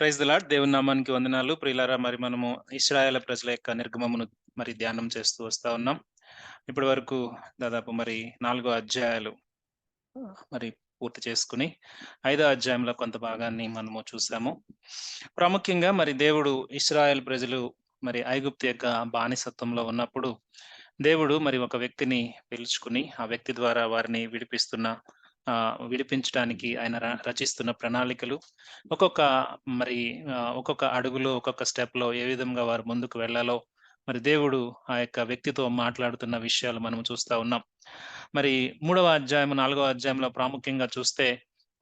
Praise the lord. దేవుని నామానికి వందనాలు. ప్రియులారా, మరి మనము ఇశ్రాయేలు ప్రజల యొక్క నిర్గమమును ధ్యానం చేస్తూ వస్తా ఉన్నాం. ఇప్పటి వరకు దాదాపు 4 అధ్యాయాలు మరి పూర్తి చేసుకుని, 5వ అధ్యాయంలో కొంత భాగాన్ని మనము చూసాము. ప్రాముఖ్యంగా దేవుడు ఇశ్రాయేలు ప్రజలు ఐగుప్తు యొక్క బానిసత్వంలో ఉన్నప్పుడు, దేవుడు ఒక వ్యక్తిని పిలుచుకుని, ఆ వ్యక్తి ద్వారా వారిని విడిపించడానికి ఆయన రచిస్తున్న ప్రణాళికలు, ఒక్కొక్క ఒక్కొక్క అడుగులో, ఒక్కొక్క స్టెప్‌లో ఏ విధంగా వారు ముందుకు వెళ్ళాలో దేవుడు ఆ యొక్క వ్యక్తితో మాట్లాడుతున్న విషయాలు మనం చూస్తా ఉన్నాం. 3వ అధ్యాయం, 4వ అధ్యాయంలో ప్రాముఖ్యంగా చూస్తే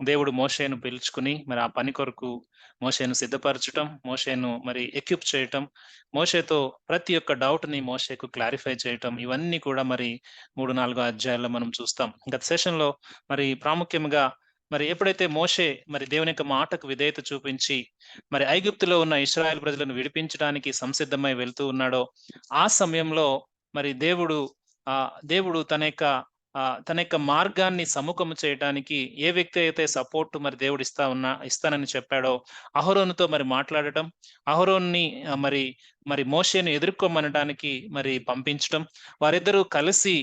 దేవుడు మోషేను పిలుచుకుని ఆ పని కొరకు మోషేను సిద్ధపరచటం, మోషేను ఎక్విప్ చేయటం, మోషేతో ప్రతి ఒక్క డౌట్‌ని మోషేకు క్లారిఫై చేయటం, ఇవన్నీ కూడా 3, 4 అధ్యాయాల్లో మనం చూస్తాం. గత సెషన్‌లో ప్రాముఖ్యంగా ఎప్పుడైతే మోషే దేవుని యొక్క మాటకు విధేయత చూపించి ఐగుప్తులో ఉన్న ఇశ్రాయేలు ప్రజలను విడిపించడానికి సంసిద్ధమై వెళ్తూ ఉన్నాడో, ఆ సమయంలో దేవుడు దేవుడు తన యొక్క మార్గాన్ని సముఖము చేయటానికి ఏ వ్యక్తి అయితే సపోర్ట్ దేవుడు ఇస్తానని చెప్పాడో, అహరోనుతో మాట్లాడటం, అహరోన్ని మోషేను ఎదుర్కోమనడానికి పంపించటం, వారిద్దరూ కలిసి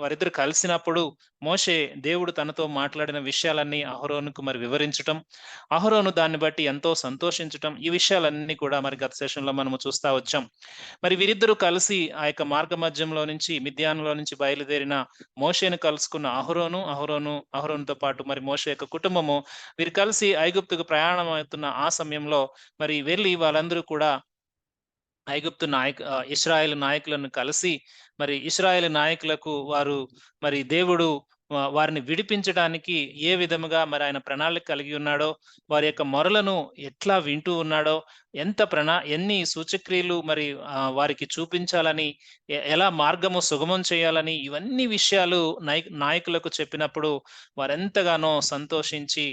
వారిద్దరు కలిసినప్పుడు మోషే దేవుడు తనతో మాట్లాడిన విషయాలన్నీ అహరోనుకు వివరించటం, అహరోను దాన్ని బట్టి ఎంతో సంతోషించటం, ఈ విషయాలన్నీ కూడా గత సెషన్‌లో మనము చూస్తా వచ్చాం. వీరిద్దరూ కలిసి ఆ యొక్క మార్గ మధ్యంలో నుంచి, మిద్యానులో నుంచి బయలుదేరిన మోషేను కలుసుకున్న అహరోనుతో పాటు మోషే యొక్క కుటుంబము, వీరు కలిసి ఐగుప్తుకు ప్రయాణం అవుతున్న ఆ సమయంలో వెళ్లి వాళ్ళందరూ కూడా ఇశ్రాయేలు నాయకులను కలిసి ఇశ్రాయేలు నాయకులకు వారు దేవుడు వారిని విడిపించడానికి ఏ విధముగా ఆయన ప్రణాళిక కలిగి ఉన్నాడో, వారి యొక్క మొరలను ఎట్లా వింటూ ఉన్నాడో, ఎన్ని సూచక్రియలు వారికి చూపించాలని, ఎలా మార్గము సుగమం చేయాలని, ఇవన్నీ విషయాలు నాయకులకు చెప్పినప్పుడు వారెంతగానో సంతోషించి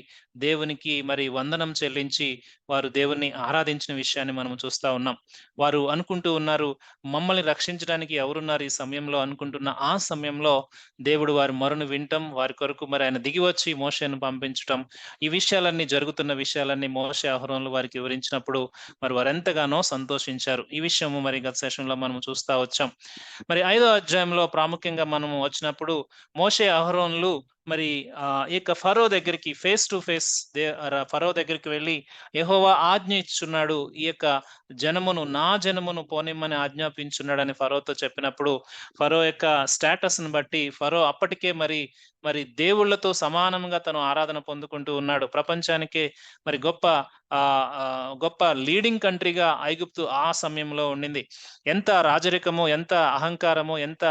దేవునికి వందనం చెల్లించి వారు దేవుణ్ణి ఆరాధించిన విషయాన్ని మనం చూస్తా ఉన్నాం. వారు అనుకుంటూ ఉన్నారు, మమ్మల్ని రక్షించడానికి ఎవరున్నారు ఈ సమయంలో అనుకుంటున్న ఆ సమయంలో దేవుడు వారి మొరను వినటం, వారి కొరకు ఆయన దిగి వచ్చి మోషేను పంపించటం, ఈ విషయాలన్నీ జరుగుతున్న విషయాలన్నీ మోషే, అహరోనులు వారికి వివరించినప్పుడు వారెంతగానో సంతోషించారు. ఈ విషయము గత సెషన్‌లో మనం చూస్తా వచ్చాం. 5వ అధ్యాయంలో ప్రాముఖ్యంగా మనము వచ్చినప్పుడు మోషే, అహరోనులు ఈ యొక్క ఫరో దగ్గరికి ఫేస్ టు ఫేస్ ఫరో దగ్గరికి వెళ్ళి, యెహోవా ఆజ్ఞ ఇచ్చుచున్నాడు, ఈ యొక్క నా జనమును పోనిమ్మని ఆజ్ఞాపించున్నాడని ఫరోతో చెప్పినప్పుడు, ఫరో యొక్క స్టేటస్‌ని బట్టి ఫరో అప్పటికే దేవుళ్ళతో సమానంగా తను ఆరాధన పొందుకుంటూ ఉన్నాడు. ప్రపంచానికే గొప్ప లీడింగ్ కంట్రీగా ఐగుప్తు ఆ సమయంలో ఉండింది. ఎంత రాజరికము, ఎంత అహంకారము, ఎంత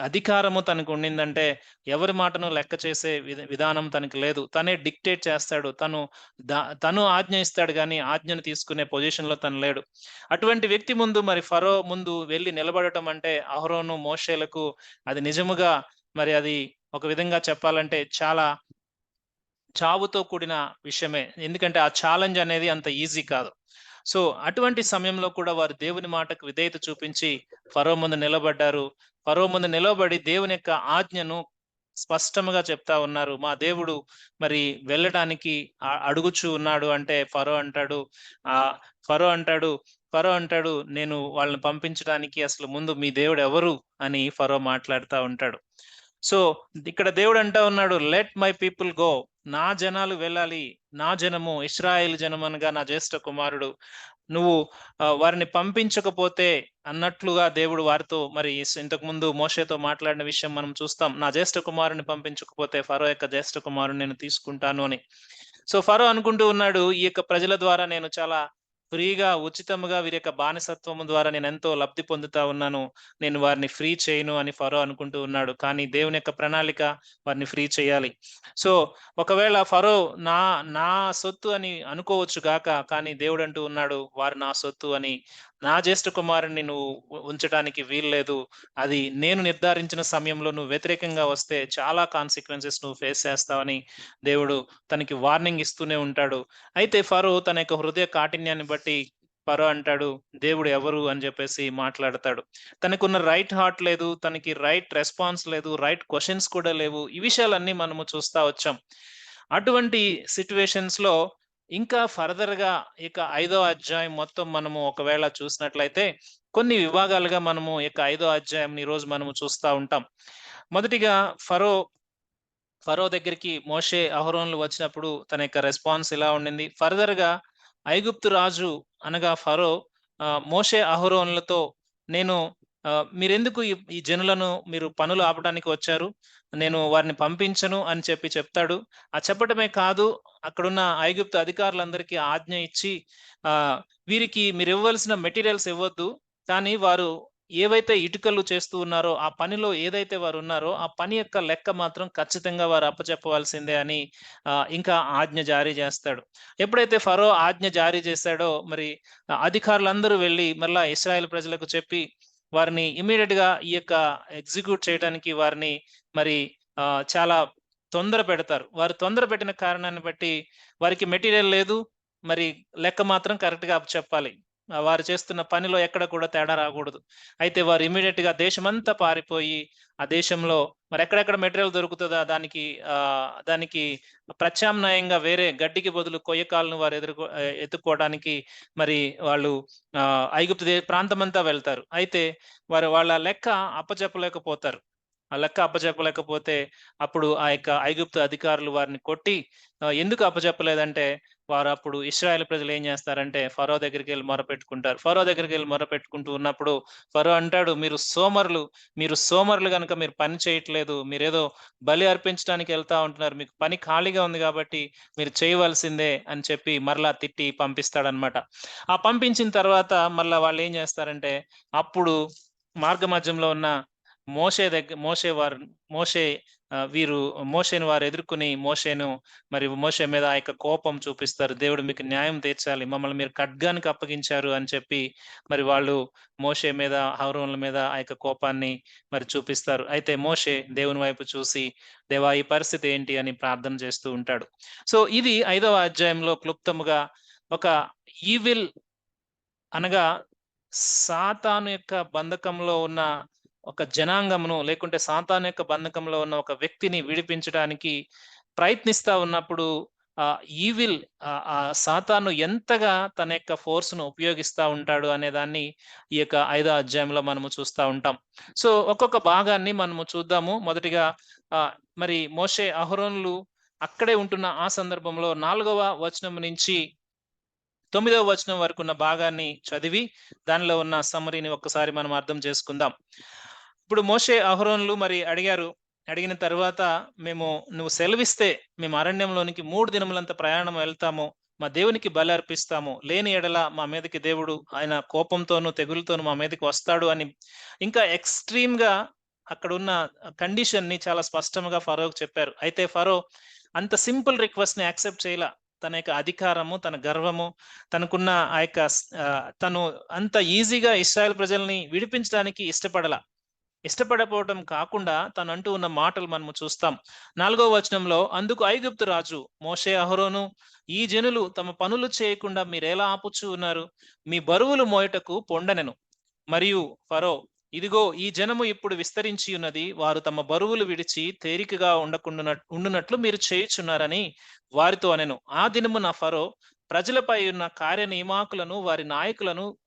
అధికారము తనకు ఉండిందంటే, ఎవరి మాటను లెక్క చేసే విధానం తనకి లేదు. తనే డిక్టేట్ చేస్తాడు, తను ఆజ్ఞ ఇస్తాడు గాని ఆజ్ఞను తీసుకునే పొజిషన్‌లో తను లేడు. అటువంటి వ్యక్తి ముందు ఫరో ముందు వెళ్లి నిలబడటం అంటే అహరోను, మోషేలకు అది నిజముగా అది ఒక విధంగా చెప్పాలంటే చాలా చావుతో కూడిన విషయమే. ఎందుకంటే ఆ ఛాలెంజ్ అనేది అంత ఈజీ కాదు. సో, అటువంటి సమయంలో కూడా వారు దేవుని మాటకు విధేయత చూపించి ఫరో ముందు నిలబడ్డారు. ఫరో ముందు నిలబడి దేవుని యొక్క ఆజ్ఞను స్పష్టంగా చెప్తా ఉన్నారు. మా దేవుడు వెళ్ళడానికి అడుగుచూ ఉన్నాడు అంటే ఫరో అంటాడు, ఆహ్, ఫరో అంటాడు ఫరో అంటాడు, నేను వాళ్ళని పంపించడానికి అసలు ముందు మీ దేవుడు ఎవరు అని ఫరో మాట్లాడుతా ఉంటాడు. సో, ఇక్కడ దేవుడు అంటా ఉన్నాడు, లెట్ మై పీపుల్ గో. నా జనాలు వెళ్ళాలి. నా జనము, ఇశ్రాయేలు జనమనగా నా జ్యేష్ఠ కుమారుడు. నువ్వు వారిని పంపించకపోతే అన్నట్లుగా దేవుడు వారితో ఇంతకుముందు మోషేతో మాట్లాడిన విషయం మనం చూస్తాం. నా జ్యేష్ఠ కుమారుడిని పంపించకపోతే ఫరో యొక్క జ్యేష్ఠ కుమారుడిని నేను తీసుకుంటాను అని. సో, ఫరో అనుకుంటూ ఉన్నాడు, ఈ యొక్క ప్రజల ద్వారా నేను చాలా ఫ్రీగా, ఉచితముగా వీరి యొక్క బానిసత్వము ద్వారా నేనెంతో లబ్ధి పొందుతా ఉన్నాను, నేను వారిని ఫ్రీ చేయను అని ఫరో అనుకుంటూ ఉన్నాడు. కానీ దేవుని యొక్క ప్రణాళిక వారిని ఫ్రీ చేయాలి. సో, ఒకవేళ ఫరో నా నా సొత్తు అని అనుకోవచ్చు గాక, కానీ దేవుడు అంటూ ఉన్నాడు, వారు నా సొత్తు అని. నా జ్యేష్ఠ కుమారుడిని నువ్వు ఉంచటానికి వీల్లేదు. అది నేను నిర్ధారించిన సమయంలో నువ్వు వ్యతిరేకంగా వస్తే చాలా కాన్సిక్వెన్సెస్ నువ్వు ఫేస్ చేస్తావని దేవుడు తనకి వార్నింగ్ ఇస్తూనే ఉంటాడు. అయితే ఫరో తన యొక్క హృదయ కాఠిన్యాన్ని బట్టి ఫరో అంటాడు, దేవుడు ఎవరు అని చెప్పేసి మాట్లాడతాడు. తనకున్న రైట్ హార్ట్ లేదు, తనకి రైట్ రెస్పాన్స్ లేదు, రైట్ క్వెషన్స్ కూడా లేవు. ఈ విషయాలన్నీ మనము చూస్తా వచ్చాం. అటువంటి సిట్యుయేషన్స్‌లో ఇంకా ఫర్దర్‌గా ఇక 5వ అధ్యాయం మొత్తం మనము ఒకవేళ చూసినట్లయితే కొన్ని విభాగాలుగా మనము ఇక 5వ అధ్యాయంని ఈరోజు మనము చూస్తా ఉంటాం. మొదటిగా ఫరో ఫరో దగ్గరికి మోషే, అహరోన్‌లు వచ్చినప్పుడు తన యొక్క రెస్పాన్స్ ఇలా ఉండింది. ఫర్దర్‌గా ఐగుప్తు రాజు అనగా ఫరో మోషే, అహరోన్‌లతో నేను మీరెందుకు ఈ జనులను మీరు పనులు ఆపడానికి వచ్చారు? నేను వారిని పంపించను అని చెప్తాడు. చెప్పటమే కాదు, అక్కడున్న ఐగుప్తు అధికారులందరికీ ఆజ్ఞ ఇచ్చి వీరికి మీరివ్వాల్సిన మెటీరియల్స్ ఇవ్వొద్దు. కానీ వారు ఏవైతే ఇటుకలు చేస్తూ ఉన్నారో, ఆ పనిలో ఏదైతే వారున్నారో, ఆ పని యొక్క లెక్క మాత్రం ఖచ్చితంగా వారు అప్పచెప్పవలసిందే అని ఇంకా ఆజ్ఞ జారీ చేస్తాడు. ఎప్పుడైతే ఫరో ఆజ్ఞ జారీ చేశాడో, మరి అధికారులందరూ వెళ్లి మరలా ఇశ్రాయేల్ ప్రజలకు చెప్పి, వారిని ఇమ్మీడియేట్‌గా ఈ యొక్క ఎగ్జిక్యూట్ చేయడానికి వారిని మరి చాలా తొందర పెడతారు. వారు తొందర పెట్టిన కారణాన్ని బట్టి వారికి మెటీరియల్ లేదు. మరి లెక్క మాత్రం కరెక్ట్‌గా అప్పచెప్పాలి. వారు చేస్తున్న పనిలో ఎక్కడ కూడా తేడా రాకూడదు. అయితే వారు ఇమ్మీడియేట్‌గా దేశమంతా పారిపోయి, ఆ దేశంలో మరెక్కడెక్కడ మెటీరియల్ దొరుకుతదా దానికి ప్రత్యామ్నాయంగా వేరే గడ్డికి బదులు కొయ్యకాలను వారు ఎతుక్కోవడానికి మరి వాళ్ళు ఐగుప్తు ప్రాంతమంతా వెళ్తారు. అయితే వాళ్ళ లెక్క అప్పచెప్పలేకపోతారు. ఆ లెక్క అప్పచెప్పలేకపోతే అప్పుడు ఆ యొక్క ఐగుప్తు అధికారులు వారిని కొట్టి ఎందుకు అప్పచెప్పలేదంటే వారప్పుడు ఇశ్రాయేల్ ప్రజలు ఏం చేస్తారంటే ఫరో దగ్గరికెళ్ళి మొరపెట్టుకుంటారు. ఫరో దగ్గరికెళ్ళి మొరపెట్టుకుంటూ ఉన్నప్పుడు ఫరో అంటాడు, మీరు సోమరులు గనుక మీరు పని చేయట్లేదు. మీరేదో బలి అర్పించడానికి ఎళ్తా ఉంటున్నారు. మీకు పని ఖాళీగా ఉంది గాబట్టి మీరు చేయవలసిందే అని చెప్పి మరలా తిట్టి పంపిస్తాడన్నమాట. ఆ పంపించిన తర్వాత మళ్ళా వాళ్ళేం చేస్తారంటే అప్పుడు మార్గమధ్యంలో ఉన్న మోషే వారు మోషే వీరు మోషేను వారు ఎదుర్కొని మోషే మీద ఆ యొక్క కోపం చూపిస్తారు. దేవుడు మీకు న్యాయం తీర్చాలి. మమ్మల్ని మీరు ఖడ్గానికి అప్పగించారు అని చెప్పి మరి వాళ్ళు మోషే మీద, అహరోనుల మీద ఆ యొక్క కోపాన్ని మరి చూపిస్తారు. అయితే మోషే దేవుని వైపు చూసి, దేవా ఈ పరిస్థితి ఏంటి అని ప్రార్థన చేస్తూ ఉంటాడు. సో, ఇది 5వ అధ్యాయంలో క్లుప్తముగా ఒక ఈవిల్ అనగా సాతాను యొక్క బంధకంలో ఉన్న ఒక జనాంగమును, లేకుంటే సాతాను యొక్క బంధకంలో ఉన్న ఒక వ్యక్తిని విడిపించడానికి ప్రయత్నిస్తా ఉన్నప్పుడు ఈవిల్ సాతాను ఎంతగా తన యొక్క ఫోర్స్‌ను ఉపయోగిస్తా ఉంటాడు అనే దాన్ని ఈ యొక్క 5వ అధ్యాయంలో మనము చూస్తా ఉంటాం. సో, ఒక్కొక్క భాగాన్ని మనము చూద్దాము. మొదటిగా ఆహ్, మరి మోషే, అహరోనులు అక్కడే ఉంటున్న ఆ సందర్భంలో 4వ వచనం నుంచి 9వ వచనం వరకున్న భాగాన్ని చదివి, దానిలో ఉన్న సమ్మరీని ఒక్కసారి మనం అర్థం చేసుకుందాం. ఇప్పుడు మోషే, అహరోనులు మరి అడిగారు. అడిగిన తరువాత "నువ్వు సెలవిస్తే మేము అరణ్యంలోనికి 3 దినములంత ప్రయాణం వెళ్తాము. మా దేవునికి బలి అర్పిస్తాము. లేని యెడల మా మీదకి దేవుడు ఆయన కోపంతోను, తెగులుతోను మా మీదకి వస్తాడు" అని ఇంకా ఎక్స్‌ట్రీమ్‌గా అక్కడున్న కండిషన్‌ని చాలా స్పష్టంగా ఫరోకి చెప్పారు. అయితే ఫరో అంత సింపుల్ రిక్వెస్ట్‌ని యాక్సెప్ట్ చేయలా. తన యొక్క అధికారము, తన గర్వము, తనకున్న ఆ యొక్క తను అంత ఈజీగా ఇశ్రాయేల్ ప్రజల్ని విడిపించడానికి ఇష్టపడకపోవటం కాకుండా తనంటూ ఉన్న మాటలు మనము చూస్తాం. 4వ వచనంలో అందుకు ఐగుప్తు రాజు మోషే, అహరోను ఈ జనులు తమ పనులు చేయకుండా మీరెలా ఆపుచూ ఉన్నారు? మీ బరువులు మోయుటకు పొండనెను. మరియు ఫరో ఇదిగో ఈ జనము ఇప్పుడు విస్తరించి ఉన్నది. వారు తమ బరువులు విడిచి తేలికగా ఉండునట్లు మీరు చేయుచున్నారని వారితో అనెను. ఆ దినమున ఫరో ప్రజలపై ఉన్న కార్యనియామకులను వారి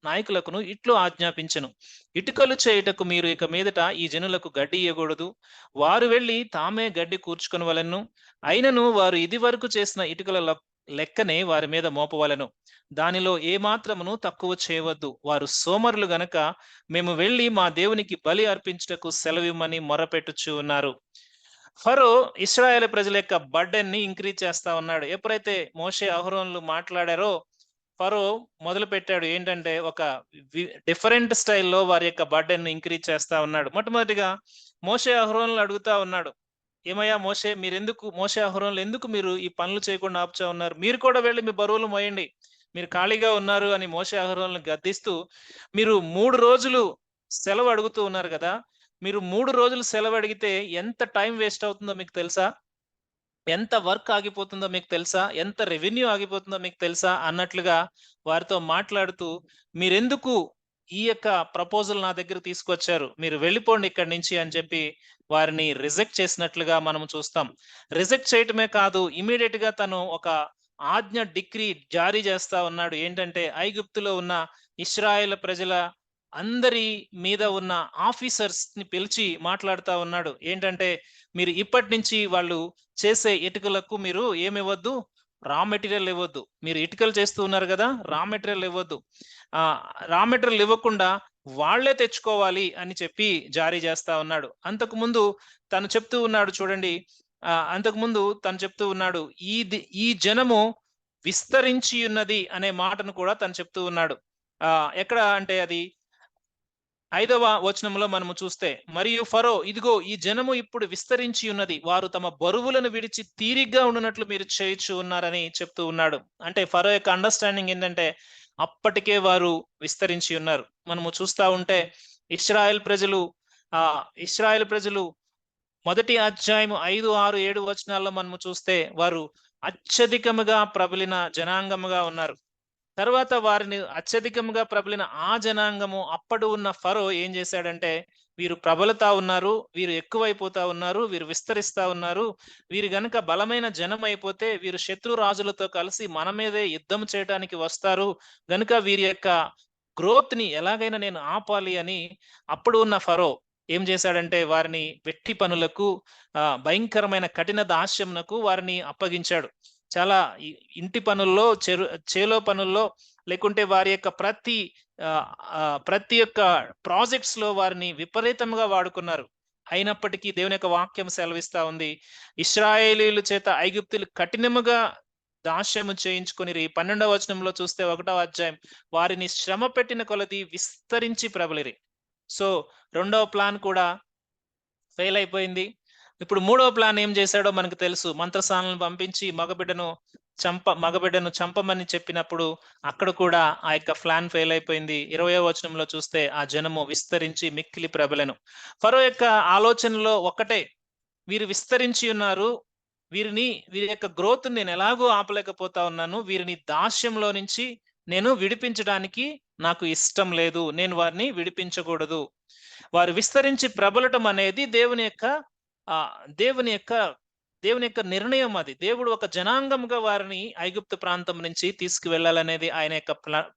నాయకులకును ఇట్లు ఆజ్ఞాపించెను. ఇటుకలు చేయుటకు మీరు ఇక మీదట ఈ జనులకు గడ్డి ఇయ్యకూడదు. వారు వెళ్లి తామే గడ్డి కూర్చుకొనవలెను. అయినను వారు ఇదివరకు చేసిన ఇటుకల లెక్కనే వారి మీద మోపవలెను. దానిలో ఏమాత్రమును తక్కువ చేయవద్దు. వారు సోమరులు గనక మేము వెళ్లి మా దేవునికి బలి అర్పించుటకు సెలవిమ్మని మొర్రపెట్టుచు ఉన్నారు. ఫరో ఇశ్రాయేలు ప్రజల యొక్క బర్డెన్‌ని ఇంక్రీజ్ చేస్తా ఉన్నాడు. ఎప్పుడైతే మోషే, అహరోనులు మాట్లాడారో ఫరో మొదలుపెట్టాడు. ఏంటంటే ఒక డిఫరెంట్ స్టైల్‌లో వారి యొక్క బర్డెన్‌ని ఇంక్రీజ్ చేస్తా ఉన్నాడు. మొట్టమొదటిగా మోషే, అహరోనులు అడుగుతా ఉన్నాడు. ఏమయ్యా మోషే, అహరోనులు ఎందుకు మీరు ఈ పనులు చేయకుండా ఆపుచా ఉన్నారు? మీరు కూడా వెళ్లి మీ బరువులు మోయండి. మీరు ఖాళీగా ఉన్నారు అని మోషే, అహరోనులను గద్దిస్తూ మీరు 3 రోజులు సెలవు అడుగుతూ ఉన్నారు గదా! మీరు 3 రోజులు సెలవడిగితే ఎంత టైం వేస్ట్ అవుతుందో మీకు తెలుసా? ఎంత వర్క్ ఆగిపోతుందో మీకు తెలుసా? ఎంత రెవెన్యూ ఆగిపోతుందో మీకు తెలుసా? అన్నట్లుగా వారితో మాట్లాడుతూ, మీరెందుకు ఈ యొక్క ప్రపోజల్ నా దగ్గరకి తీసుకొచ్చారు? మీరు వెళ్ళిపోండి ఇక్కడి నుంచి అని చెప్పి వారిని రిజెక్ట్ చేసినట్లుగా మనం చూస్తాం. రిజెక్ట్ చేయటమే కాదు, ఇమ్మీడియేట్‌గా తను ఒక ఆజ్ఞ డిక్రీ జారీ చేస్తా ఉన్నాడు. ఏంటంటే ఐగుప్తులో ఉన్న ఇశ్రాయేల్ ప్రజల అందరి మీద ఉన్న ఆఫీసర్స్ ని పిలిచి మాట్లాడుతా ఉన్నాడు. ఏంటంటే మీరు ఇప్పటి నుంచి వాళ్ళు చేసే ఇటుకలకు మీరు ఏమివ్వద్దు, రా మెటీరియల్ ఇవ్వద్దు. మీరు ఇటుకలు చేస్తూ ఉన్నారు కదా, రా మెటీరియల్ ఇవ్వద్దు. రా మెటీరియల్ ఇవ్వకుండా వాళ్ళే తెచ్చుకోవాలి అని చెప్పి జారీ చేస్తా ఉన్నాడు. అంతకుముందు తను చెప్తూ ఉన్నాడు చూడండి. అంతకుముందు తను చెప్తూ ఉన్నాడు, ఈ జనము విస్తరించి ఉన్నది అనే మాటను కూడా తను చెప్తూ ఉన్నాడు. ఎక్కడ అంటే అది 5వ వచనంలో మనము చూస్తే, మరియు ఫరో ఇదిగో ఈ జనము ఇప్పుడు విస్తరించి ఉన్నది, వారు తమ బరువులను విడిచి తీరిగ్గా ఉండునట్లు మీరు చేయుచు ఉన్నారని చెప్తూ ఉన్నాడు. అంటే ఫరో యొక్క అండర్స్టాండింగ్ ఏంటంటే అప్పటికే వారు విస్తరించి ఉన్నారు. మనము చూస్తా ఉంటే ఇశ్రాయేల్ ప్రజలు ఇశ్రాయేల్ ప్రజలు మొదటి అధ్యాయం 5, 6, 7 వచనాల్లో మనము చూస్తే వారు అత్యధికముగా ప్రబలిన జనాంగముగా ఉన్నారు. తర్వాత వారిని అత్యధికంగా ప్రబలిన ఆ జనాంగము అప్పుడు ఉన్న ఫరో ఏం చేశాడంటే, వీరు ప్రబలుతా ఉన్నారు, వీరు ఎక్కువైపోతా ఉన్నారు, వీరు విస్తరిస్తా ఉన్నారు, వీరు గనుక బలమైన జనం అయిపోతే వీరు శత్రు రాజులతో కలిసి మన మీదే యుద్ధం చేయడానికి వస్తారు, గనుక వీరి యొక్క గ్రోత్ ని ఎలాగైనా నేను ఆపాలి అని అప్పుడు ఉన్న ఫరో ఏం చేశాడంటే వారిని వెట్టి పనులకు, భయంకరమైన కఠిన దాస్యమునకు వారిని అప్పగించాడు. చాలా ఇంటి పనుల్లో, చేలో పనుల్లో, లేకుంటే వారి యొక్క ప్రతి ఒక్క ప్రాజెక్ట్స్ లో వారిని విపరీతంగా వాడుకున్నారు. అయినప్పటికీ దేవుని యొక్క వాక్యం సెలవిస్తా ఉంది, ఇశ్రాయేలీయుల చేత ఐగుప్తులు కఠినముగా దాస్యము చేయించుకొని 12వ వచనంలో చూస్తే 1వ అధ్యాయం, వారిని శ్రమ పెట్టిన కొలది విస్తరించి ప్రబలిరి. సో 2వ ప్లాన్ కూడా ఫెయిల్ అయిపోయింది. ఇప్పుడు 3వ ప్లాన్ ఏం చేశాడో మనకు తెలుసు. మంత్రసానులను పంపించి మగబిడ్డను చంపమని చెప్పినప్పుడు అక్కడ కూడా ఆ యొక్క ప్లాన్ ఫెయిల్ అయిపోయింది. 20వ వచనంలో చూస్తే ఆ జనము విస్తరించి మిక్కిలి ప్రబలెను. ఫరో యొక్క ఆలోచనలో ఒక్కటే, వీరు విస్తరించి ఉన్నారు, వీరి యొక్క గ్రోత్ నేను ఎలాగో ఆపలేకపోతా ఉన్నాను, వీరిని దాస్యంలో నుంచి నేను విడిపించడానికి నాకు ఇష్టం లేదు, నేను వారిని విడిపించకూడదు. వారు విస్తరించి ప్రబలటం అనేది దేవుని యొక్క నిర్ణయం. అది దేవుడు ఒక జనాంగంగా వారిని ఐగుప్తు ప్రాంతం నుంచి తీసుకువెళ్ళాలనేది ఆయన యొక్క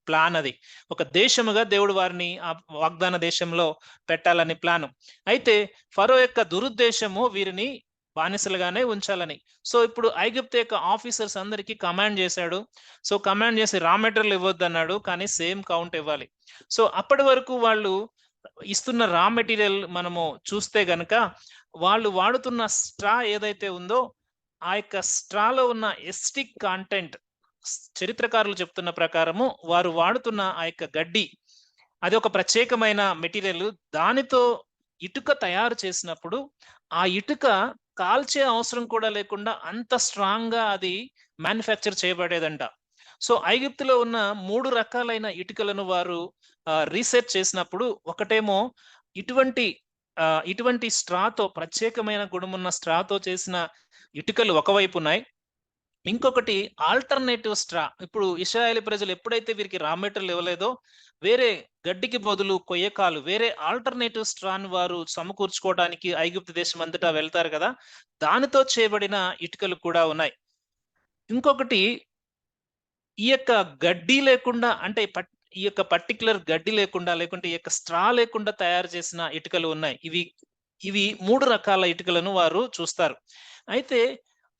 ప్లాన్. అది ఒక దేశముగా దేవుడు వారిని ఆ వాగ్దాన దేశంలో పెట్టాలని ప్లాను. అయితే ఫరో యొక్క దురుద్దేశము వీరిని బానిసలుగానే ఉంచాలని. సో ఇప్పుడు ఐగుప్తు యొక్క ఆఫీసర్స్ అందరికీ కమాండ్ చేశాడు. సో కమాండ్ చేసి రా మెటీరియల్ ఇవ్వద్దు అన్నాడు, కానీ సేమ్ కౌంట్ ఇవ్వాలి. సో అప్పటి వరకు వాళ్ళు ఇస్తున్న రా మెటీరియల్ మనము చూస్తే గనక వాళ్ళు వాడుతున్న స్ట్రా ఏదైతే ఉందో ఆ యొక్క స్ట్రాలో ఉన్న ఎస్టిక్ కాంటెంట్, చరిత్రకారులు చెప్తున్న ప్రకారము వారు వాడుతున్న ఆ యొక్క గడ్డి అది ఒక ప్రత్యేకమైన మెటీరియల్. దానితో ఇటుక తయారు చేసినప్పుడు ఆ ఇటుక కాల్చే అవసరం కూడా లేకుండా అంత స్ట్రాంగ్ గా అది మ్యానుఫ్యాక్చర్ చేయబడేదంట. సో ఐగుప్తులో ఉన్న 3 రకాలైన ఇటుకలను వారు రీసెర్చ్ చేసినప్పుడు, ఒకటేమో ఇటువంటి స్ట్రాతో, ప్రత్యేకమైన గుణమున్న స్ట్రాతో చేసిన ఇటుకలు ఒకవైపు ఉన్నాయి. ఇంకొకటి ఆల్టర్నేటివ్ స్ట్రా. ఇప్పుడు ఇశ్రాయేలు ప్రజలు ఎప్పుడైతే వీరికి రా మెటీరియల్ ఇవ్వలేదో వేరే గడ్డికి బదులు కొయ్యకాలు, వేరే ఆల్టర్నేటివ్ స్ట్రాన్ వారు సమకూర్చుకోవడానికి ఐగుప్తు దేశం అంతటా వెళ్తారు కదా, దానితో చేయబడిన ఇటుకలు కూడా ఉన్నాయి. ఇంకొకటి ఈ యొక్క గడ్డి లేకుండా, అంటే ఈ యొక్క పర్టికులర్ గడ్డి లేకుండా, లేకుంటే ఈ యొక్క స్ట్రా లేకుండా తయారు చేసిన ఇటుకలు ఉన్నాయి. ఇవి 3 రకాల ఇటుకలను వారు చూస్తారు. అయితే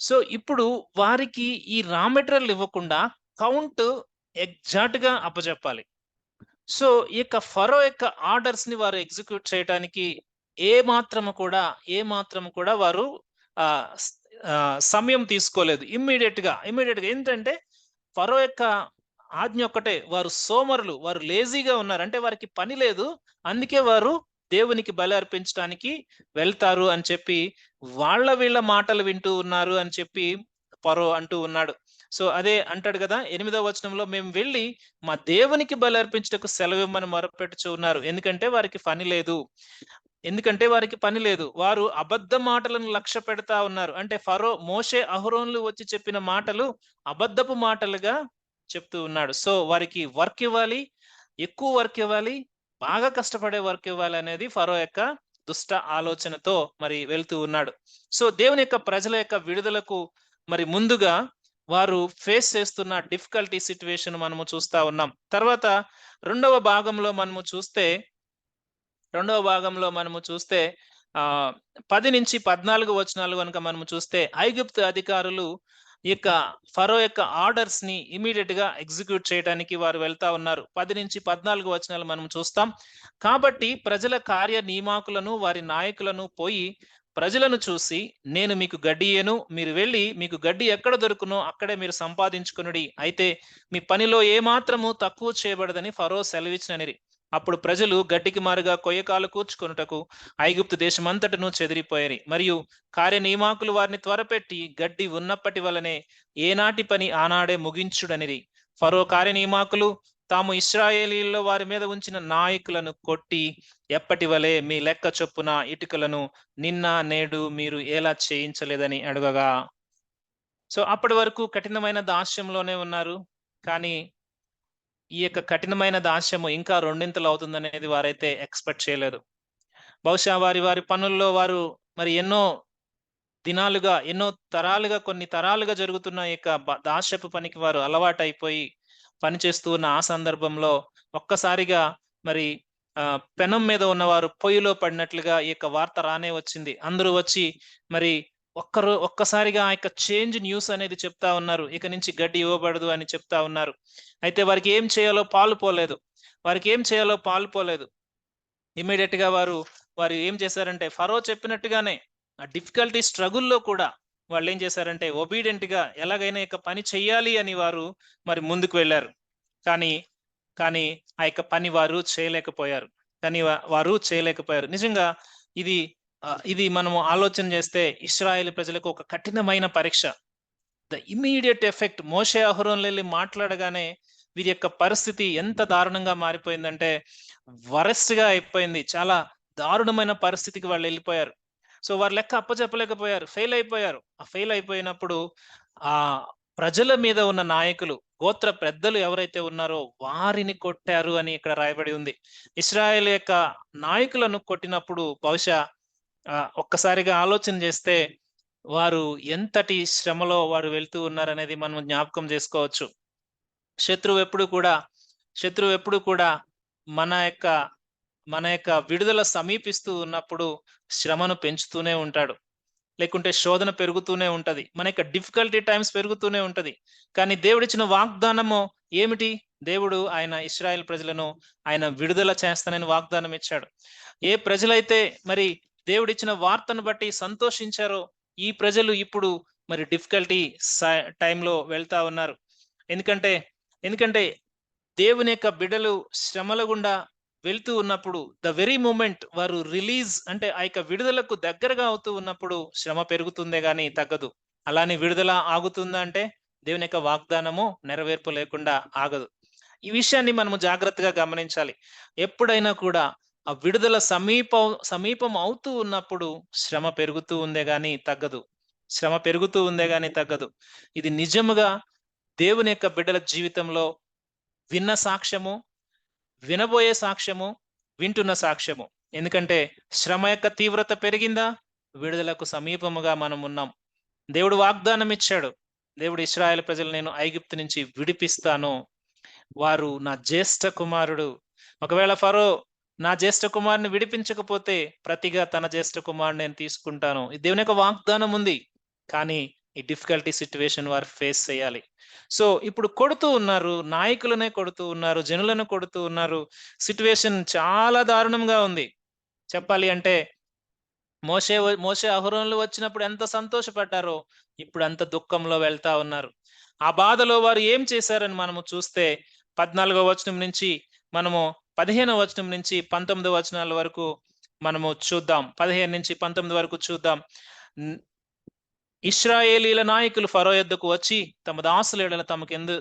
సో ఇప్పుడు వారికి ఈ రా మెటీరియల్ ఇవ్వకుండా కౌంట్ ఎగ్జాక్ట్ గా అప్పచెప్పాలి. సో ఈ యొక్క ఫరో యొక్క ఆర్డర్స్ ని వారు ఎగ్జిక్యూట్ చేయడానికి ఏ మాత్రము కూడా వారు సమయం తీసుకోలేదు. ఇమ్మీడియట్ గా ఏంటంటే ఫరో యొక్క ఆజ్ఞ ఒక్కటే, వారు సోమరులు, వారు లేజీగా ఉన్నారు, అంటే వారికి పని లేదు, అందుకే వారు దేవునికి బలి అర్పించడానికి వెళ్తారు అని చెప్పి వీళ్ళ మాటలు వింటూ ఉన్నారు అని చెప్పి ఫరో అంటూ ఉన్నాడు. సో అదే అంటాడు కదా 8వ వచనంలో, మేము వెళ్ళి మా దేవునికి బలి అర్పించుటకు సెలవిమ్మని మొరపెట్టుచు ఉన్నారు, ఎందుకంటే వారికి పని లేదు, వారు అబద్ధ మాటలను లక్ష్య పెడతా ఉన్నారు. అంటే ఫరో మోషే అహరోన్లు వచ్చి చెప్పిన మాటలు అబద్ధపు మాటలుగా చెప్తూ ఉన్నాడు. సో వారికి వర్క్ ఇవ్వాలి, ఎక్కువ వర్క్ ఇవ్వాలి, బాగా కష్టపడే వర్క్ ఇవ్వాలి అనేది ఫరో యొక్క దుష్ట ఆలోచనతో మరి వెళ్తూ ఉన్నాడు. సో దేవుని యొక్క ప్రజల యొక్క విడుదలకు మరి ముందుగా వారు ఫేస్ చేస్తున్న డిఫికల్టీ సిట్యుయేషన్ మనము చూస్తా ఉన్నాం. తర్వాత రెండవ భాగంలో మనము చూస్తే రెండవ భాగంలో మనము చూస్తే 10-14 వచనాలు గనుక మనము చూస్తే ఐగుప్తు అధికారులు ఈ యొక్క ఫరో యొక్క ఆర్డర్స్‌ని ఇమ్మీడియేట్‌గా ఎగ్జిక్యూట్ చేయడానికి వారు వెళ్తా ఉన్నారు. 10-14 వచనాలు మనం చూస్తాం. కాబట్టి ప్రజల కార్య నియామకులను వారి నాయకులను పోయి ప్రజలను చూసి, నేను మీకు గడ్డి ఇయ్యను. మీరు వెళ్లి మీకు గడ్డి ఎక్కడ దొరుకునో అక్కడే మీరు సంపాదించుకొనుడి. అయితే మీ పనిలో ఏమాత్రము తక్కువ చేయబడదని ఫరో సెలవిచ్చిననిరి. అప్పుడు ప్రజలు గడ్డికి మారుగా కొయ్యకాలు కూర్చుకొనుటకు ఐగుప్తు దేశమంతటను చెదిరిపోయిరి. మరియు కార్యనియామకులు వారిని త్వరపెట్టి గడ్డి ఉన్నప్పటి వలనే ఏనాటి పని ఆనాడే ముగించుడనిరి. ఫరో కార్యనియామకులు తాము ఇశ్రాయేలీయుల్లో వారి మీద ఉంచిన నాయకులను కొట్టి ఎప్పటి వలె మీ లెక్క చొప్పున ఇటుకలను నిన్న నేడు మీరు ఎలా చేయించలేదని అడగగా, సో అప్పటి వరకు కఠినమైన దాస్యంలోనే ఉన్నారు. కానీ ఈ యొక్క కఠినమైన దాస్యము ఇంకా రెండింతలు అవుతుందనేది వారైతే ఎక్స్‌పెక్ట్ చేయలేదు. బహుశా వారి పనుల్లో వారు మరి ఎన్నో దినాలుగా, ఎన్నో తరాలుగా, కొన్ని తరాలుగా జరుగుతున్న ఈ యొక్క దాస్యపు పనికి వారు అలవాటైపోయి పనిచేస్తూ ఉన్న ఆ సందర్భంలో ఒక్కసారిగా మరి పెనం మీద ఉన్నవారు పొయ్యిలో పడినట్లుగా ఈ యొక్క వార్త రానే వచ్చింది. అందరూ వచ్చి మరి ఒక్కసారిగా ఆ యొక్క చేంజ్ న్యూస్ అనేది చెప్తా ఉన్నారు. ఇక నుంచి గడ్డి ఇవ్వబడదు అని చెప్తా ఉన్నారు. అయితే వారికి ఏం చేయాలో పాలుపోలేదు. ఇమ్మీడియేట్ గా వారు ఏం చేశారంటే ఫరో చెప్పినట్టుగానే ఆ డిఫికల్టీ స్ట్రగుల్‌లో కూడా వాళ్ళేం చేశారంటే ఒబీడియంట్ గా ఎలాగైనా ఇక పని చెయ్యాలి అని వారు మరి ముందుకు వెళ్లారు. కానీ ఆ యొక్క పని వారు చేయలేకపోయారు. నిజంగా ఇది మనము ఆలోచన చేస్తే ఇశ్రాయేలు ప్రజలకు ఒక కఠినమైన పరీక్ష. ద ఇమ్మీడియేట్ ఎఫెక్ట్ మోషే అహరోనులెళ్ళి మాట్లాడగానే వీరి యొక్క పరిస్థితి ఎంత దారుణంగా మారిపోయిందంటే వరస్ట్‌గా అయిపోయింది. చాలా దారుణమైన పరిస్థితికి వాళ్ళు వెళ్ళిపోయారు. సో వారు లెక్క అప్పచెప్పలేకపోయారు. ఫెయిల్ అయిపోయారు. ఆ ఫెయిల్ అయిపోయినప్పుడు ఆ ప్రజల మీద ఉన్న నాయకులు, గోత్ర పెద్దలు ఎవరైతే ఉన్నారో వారిని కొట్టారు అని ఇక్కడ రాయబడి ఉంది. ఇశ్రాయేల్ యొక్క నాయకులను కొట్టినప్పుడు బహుశా ఒక్కసారిగా ఆలోచన చేస్తే వారు ఎంతటి శ్రమలో వారు వెళ్తూ ఉన్నారనేది మనం జ్ఞాపకం చేసుకోవచ్చు. శత్రువు ఎప్పుడు కూడా మన యొక్క విడుదల సమీపిస్తూ ఉన్నప్పుడు శ్రమను పెంచుతూనే ఉంటాడు. లేకుంటే శోధన పెరుగుతూనే ఉంటది. మన యొక్క డిఫికల్టీ టైమ్స్ పెరుగుతూనే ఉంటది. కానీ దేవుడిచ్చిన వాగ్దానము ఏమిటి? దేవుడు ఆయన ఇశ్రాయేల్ ప్రజలను ఆయన విడుదల చేస్తానని వాగ్దానం ఇచ్చాడు. ఏ ప్రజలైతే మరి దేవుడిచ్చిన వార్తను బట్టి సంతోషించారో ఈ ప్రజలు ఇప్పుడు మరి డిఫికల్టీ టైంలో వెళ్తా ఉన్నారు. ఎందుకంటే దేవుని యొక్క బిడ్డలు శ్రమల గుండా వెళ్తూ ఉన్నప్పుడు ద వెరీ మూమెంట్ వారు రిలీజ్ అంటే ఆ యొక్క విడుదలకు దగ్గరగా అవుతూ ఉన్నప్పుడు శ్రమ పెరుగుతుందే గాని తగ్గదు. అలానే విడుదల ఆగుతుందా అంటే దేవుని యొక్క వాగ్దానము నెరవేర్పు లేకుండా ఆగదు. ఈ విషయాన్ని మనము జాగ్రత్తగా గమనించాలి. ఎప్పుడైనా కూడా ఆ విడుదల సమీపం అవుతూ ఉన్నప్పుడు శ్రమ పెరుగుతూ ఉందే గాని తగ్గదు. ఇది నిజముగా దేవుని యొక్క బిడ్డల జీవితంలో విన్న సాక్ష్యము, వినబోయే సాక్ష్యము, వింటున్న సాక్ష్యము. ఎందుకంటే శ్రమ యొక్క తీవ్రత పెరిగిందా, విడుదలకు సమీపముగా మనం ఉన్నాం. దేవుడు వాగ్దానం ఇచ్చాడు. దేవుడు ఇశ్రాయేలు ప్రజలు నేను ఐగుప్తు నుంచి విడిపిస్తాను. వారు నా జ్యేష్ఠ కుమారుడు. ఒకవేళ ఫరో నా జ్యేష్ఠ కుమారుని విడిపించకపోతే ప్రతిగా తన జ్యేష్ఠ కుమారుని నేను తీసుకుంటాను. దేవుని యొక్క వాగ్దానం ఉంది. కానీ ఈ డిఫికల్టీ సిట్యుయేషన్ వారు ఫేస్ చేయాలి. సో ఇప్పుడు కొడుతూ ఉన్నారు, నాయకులనే కొడుతూ ఉన్నారు, జనులను కొడుతూ ఉన్నారు. సిట్యుయేషన్ చాలా దారుణంగా ఉంది. చెప్పాలి అంటే మోషే అహరోనులు వచ్చినప్పుడు ఎంత సంతోషపడ్డారో ఇప్పుడు అంత దుఃఖంలో వెళ్తా ఉన్నారు. ఆ బాధలో వారు ఏం చేశారని మనము చూస్తే 14వ వచనం నుంచి మనము 15వ వచనం నుంచి 19 వచనాల వరకు మనము చూద్దాం. 15 నుంచి 19 వరకు చూద్దాం. ఇశ్రాయేలీల నాయకులు ఫరో యొద్దకు వచ్చి తమ దాసుల ఎడల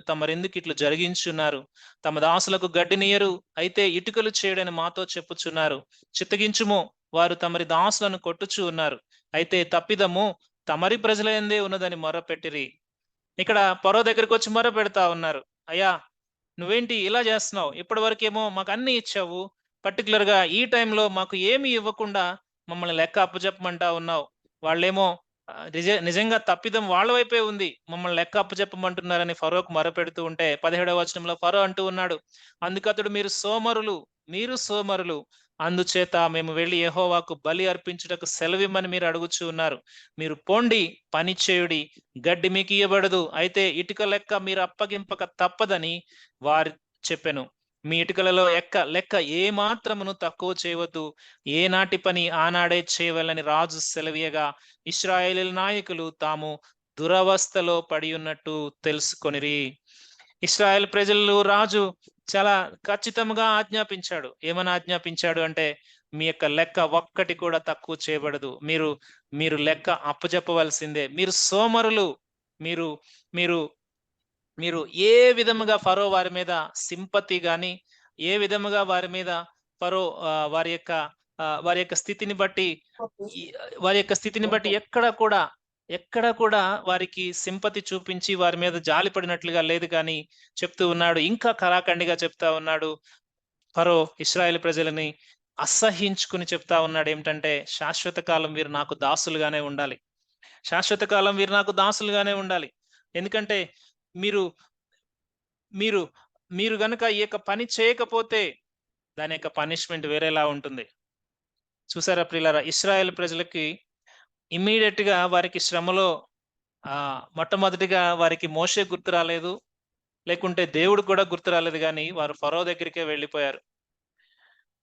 తమరెందుకు ఇట్లు జరిగించున్నారు? తమ దాసులకు గడ్డినియరు, అయితే ఇటుకలు చేయడని మాతో చెప్పుచున్నారు. చిత్తగించుము, వారు తమరి దాసులను కొట్టుచూ ఉన్నారు. అయితే తప్పిదము తమరి ప్రజల యందే ఉన్నదని మొరపెట్టిరి. ఇక్కడ ఫరో దగ్గరికి వచ్చి మొర పెడతా ఉన్నారు. అయ్యా, నువ్వేంటి ఇలా చేస్తున్నావు? ఇప్పటి వరకేమో మాకు అన్ని ఇచ్చావు. పర్టికులర్ గా ఈ టైంలో మాకు ఏమి ఇవ్వకుండా మమ్మల్ని లెక్క అప్పచెప్పమంటా ఉన్నావు. వాళ్ళేమో నిజంగా తప్పిదం వాళ్ళ వైపే ఉంది. మమ్మల్ని లెక్క అప్పజెప్పమంటున్నారని ఫరోకు మొరపెడుతూ ఉంటే 17వ వచనంలో ఫరో అంటూ ఉన్నాడు. అందుకతడు మీరు సోమరులు. అందుచేత మేము వెళ్లి యెహోవాకు బలి అర్పించుటకు సెలవిమ్మని మీరు అడుగుచూ ఉన్నారు. మీరు పొండి పని చేయుడి. గడ్డి మీకు ఇయ్యబడదు. అయితే ఇటుక లెక్క మీరు అప్పగింపక తప్పదని వారు చెప్పెను. మీ ఇటుకలలో లెక్క ఏ మాత్రమును తక్కువ చేయవద్దు. ఏనాటి పని ఆనాడే చేయవలెనని రాజు సెలవీయగా ఇశ్రాయేలీయుల నాయకులు తాము దురవస్థలో పడి ఉన్నట్టు తెలుసుకొనిరి. ఇశ్రాయేల్ ప్రజలు రాజు చాలా ఖచ్చితంగా ఆజ్ఞాపించాడు. ఏమని ఆజ్ఞాపించాడు అంటే, మీ యొక్క లెక్క ఒక్కటి కూడా తక్కువ చేయబడదు. మీరు లెక్క అప్పజెప్పవలసిందే. మీరు సోమరులు. మీరు మీరు మీరు ఏ విధముగా ఫరో వారి మీద సింపతి గాని, ఏ విధముగా వారి మీద ఫరో వారి యొక్క స్థితిని బట్టి ఈ వారి యొక్క స్థితిని బట్టి ఎక్కడ కూడా వారికి సింపతి చూపించి వారి మీద జాలి పడినట్లుగా లేదు గాని చెప్తూ ఉన్నాడు. ఇంకా కరాఖండిగా చెప్తా ఉన్నాడు. ఫరో ఇశ్రాయేలు ప్రజలని అసహ్యించుకుని చెప్తా ఉన్నాడు ఏమిటంటే, శాశ్వత కాలం వీరు నాకు దాసులుగానే ఉండాలి. శాశ్వత కాలం వీరు నాకు దాసులుగానే ఉండాలి. ఎందుకంటే మీరు మీరు మీరు గనక ఈ యొక్క పని చేయకపోతే దాని యొక్క పనిష్మెంట్ వేరేలా ఉంటుంది. చూసారా ప్రియులారా, ఇశ్రాయేల్ ప్రజలకి ఇమ్మీడియేట్‌గా వారికి శ్రమలో మొట్టమొదటిగా వారికి మోషే గుర్తు రాలేదు. లేకుంటే దేవుడు కూడా గుర్తు రాలేదు గానీ వారు ఫరో దగ్గరికే వెళ్ళిపోయారు.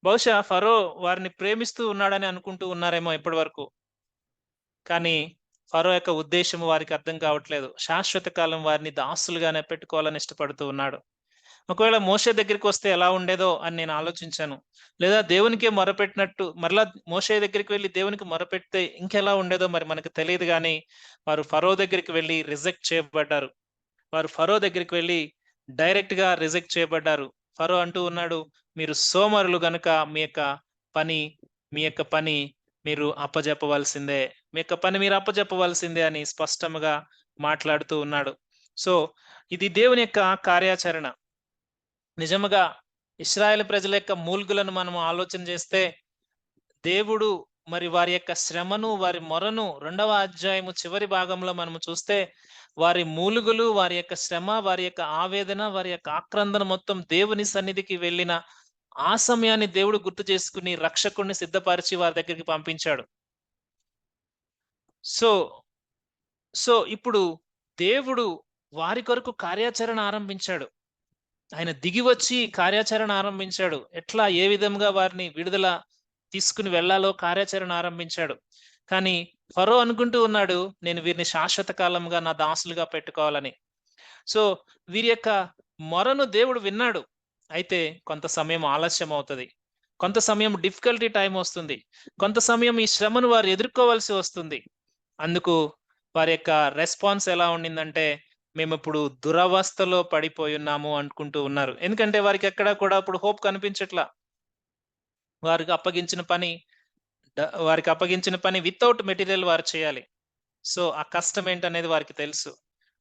బహుశా ఫరో వారిని ప్రేమిస్తూ ఉన్నాడని అనుకుంటూ ఉన్నారేమో ఇప్పటి వరకు. కానీ ఫరో యొక్క ఉద్దేశం వారికి అర్థం కావట్లేదు. శాశ్వత కాలం వారిని దాసులుగానే పెట్టుకోవాలని ఇష్టపడుతూ ఉన్నాడు. ఒకవేళ మోషే దగ్గరికొస్తే ఎలా ఉండేదో అని నేను ఆలోచించాను. లేదా దేవునికే మొరపెట్టినట్టు మరలా మోషే దగ్గరికి వెళ్లి దేవునికి మొరపెడితే ఇంకెలా ఉండేదో మరి మనకు తెలీదు గానీ, వారు ఫరో దగ్గరికి వెళ్లి రిజెక్ట్ చేయబడ్డారు. వారు ఫరో దగ్గరికి వెళ్లి డైరెక్ట్‌గా రిజెక్ట్ చేయబడ్డారు. ఫరో అంటూ ఉన్నాడు, "మీరు సోమరులు గనుక మీ యొక్క పని మీరు అప్పజెప్పవలసిందే. మీ యొక్క పని మీరు అప్పజెప్పవలసిందే" అని స్పష్టంగా మాట్లాడుతూ ఉన్నాడు. సో, ఇది దేవుని యొక్క కార్యాచరణ. నిజముగా ఇశ్రాయేలు ప్రజల యొక్క మూల్గులను మనం ఆలోచన చేస్తే, దేవుడు మరి వారి యొక్క శ్రమను, వారి మొరను 2వ అధ్యాయము చివరి భాగంలో మనము చూస్తే, వారి మూలుగులు, వారి యొక్క శ్రమ, వారి యొక్క ఆవేదన, వారి యొక్క ఆక్రందన మొత్తం దేవుని సన్నిధికి వెళ్ళిన ఆ సమయాన్ని దేవుడు గుర్తు చేసుకుని రక్షకుడిని సిద్ధపరిచి వారి దగ్గరికి పంపించాడు. సో, ఇప్పుడు దేవుడు వారి కొరకు కార్యాచరణ ఆరంభించాడు. ఆయన దిగి వచ్చి కార్యాచరణ ఆరంభించాడు. ఏ విధంగా వారిని విడుదల తీసుకుని వెళ్ళాలో కార్యాచరణ ఆరంభించాడు. కానీ ఫరో అనుకుంటూ ఉన్నాడు, నేను వీరిని శాశ్వత కాలంగా నా దాసులుగా పెట్టుకోవాలని. సో, వీరి యొక్క మొరను దేవుడు విన్నాడు. అయితే కొంత సమయం ఆలస్యం అవుతది. కొంత సమయం డిఫికల్టీ టైం వస్తుంది. కొంత సమయం ఈ శ్రమను వారు ఎదుర్కోవాల్సి వస్తుంది. అందుకు వారి యొక్క రెస్పాన్స్ ఎలా ఉండిందంటే, మేమిప్పుడు దురవస్థలో పడిపోయున్నాము అనుకుంటూ ఉన్నారు. ఎందుకంటే వారికి ఎక్కడా కూడా ఇప్పుడు హోప్ కనిపించట్లా. వారికి అప్పగించిన పని వితౌట్ మెటీరియల్ వారు చేయాలి. సో, ఆ కష్టం ఏంటనేది వారికి తెలుసు.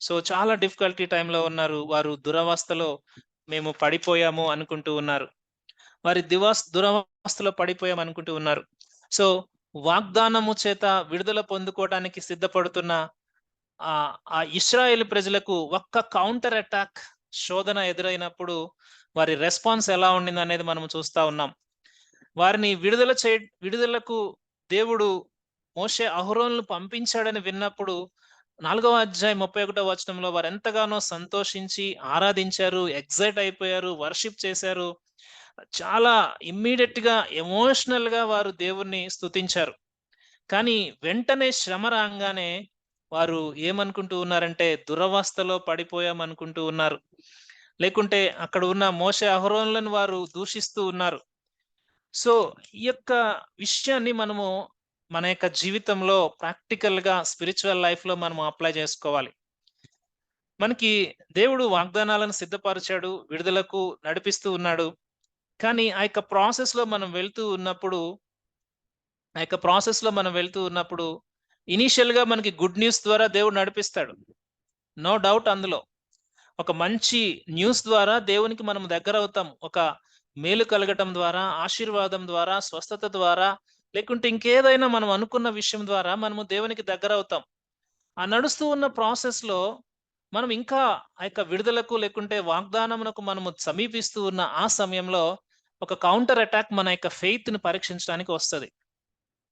సో, చాలా డిఫికల్టీ టైంలో ఉన్నారు. వారు దురవస్థలో మేము పడిపోయాము అనుకుంటూ ఉన్నారు. వారి దురవస్థలో పడిపోయాం అనుకుంటూ ఉన్నారు. సో, వాగ్దానము చేత విడుదల పొందుకోవడానికి సిద్ధపడుతున్న ఆ ఇశ్రాయేలు ప్రజలకు ఒక్క కౌంటర్ అటాక్ శోధన ఎదురైనప్పుడు వారి రెస్పాన్స్ ఎలా ఉండిందనేది మనం చూస్తా ఉన్నాం. వారిని విడుదలకు దేవుడు మోషే అహరోనును పంపించాడని విన్నప్పుడు 4వ అధ్యాయం 31వ వచనంలో వారు ఎంతగానో సంతోషించి ఆరాధించారు, ఎక్సైట్ అయిపోయారు, వర్షిప్ చేశారు. చాలా ఇమ్మీడియేట్‌గా ఎమోషనల్‌గా వారు దేవుణ్ణి స్తుతించారు. కానీ వెంటనే శ్రమ రాంగానే వారు ఏమనుకుంటూ ఉన్నారంటే దురవస్థలో పడిపోయామనుకుంటూ ఉన్నారు. లేకుంటే అక్కడ ఉన్న మోషే అహరోనులను వారు దూషిస్తూ ఉన్నారు. సో, ఈ యొక్క విషయాన్ని మనము మన యొక్క జీవితంలో ప్రాక్టికల్‌గా స్పిరిచ్యువల్ లైఫ్‌లో మనం అప్లై చేసుకోవాలి. మనకి దేవుడు వాగ్దానాలను సిద్ధపరిచాడు, విడుదలకు నడిపిస్తూ ఉన్నాడు. కానీ ఆ యొక్క ప్రాసెస్‌లో మనం వెళ్తూ ఉన్నప్పుడు ఇనీషియల్‌గా మనకి గుడ్ న్యూస్ ద్వారా దేవుడు నడిపిస్తాడు. నో డౌట్ అందులో. ఒక మంచి న్యూస్ ద్వారా దేవునికి మనం దగ్గరవుతాం. ఒక మేలు కలగటం ద్వారా, ఆశీర్వాదం ద్వారా, స్వస్థత ద్వారా, లేకుంటే ఇంకేదైనా మనం అనుకున్న విషయం ద్వారా మనము దేవునికి దగ్గరవుతాం. ఆ నడుస్తూ ఉన్న ప్రాసెస్‌లో మనం ఇంకా ఆ యొక్క విడుదలకు లేకుంటే వాగ్దానమునకు మనము సమీపిస్తూ ఉన్న ఆ సమయంలో ఒక కౌంటర్ అటాక్ మన యొక్క ఫెయిత్‌ని పరీక్షించడానికి వస్తది.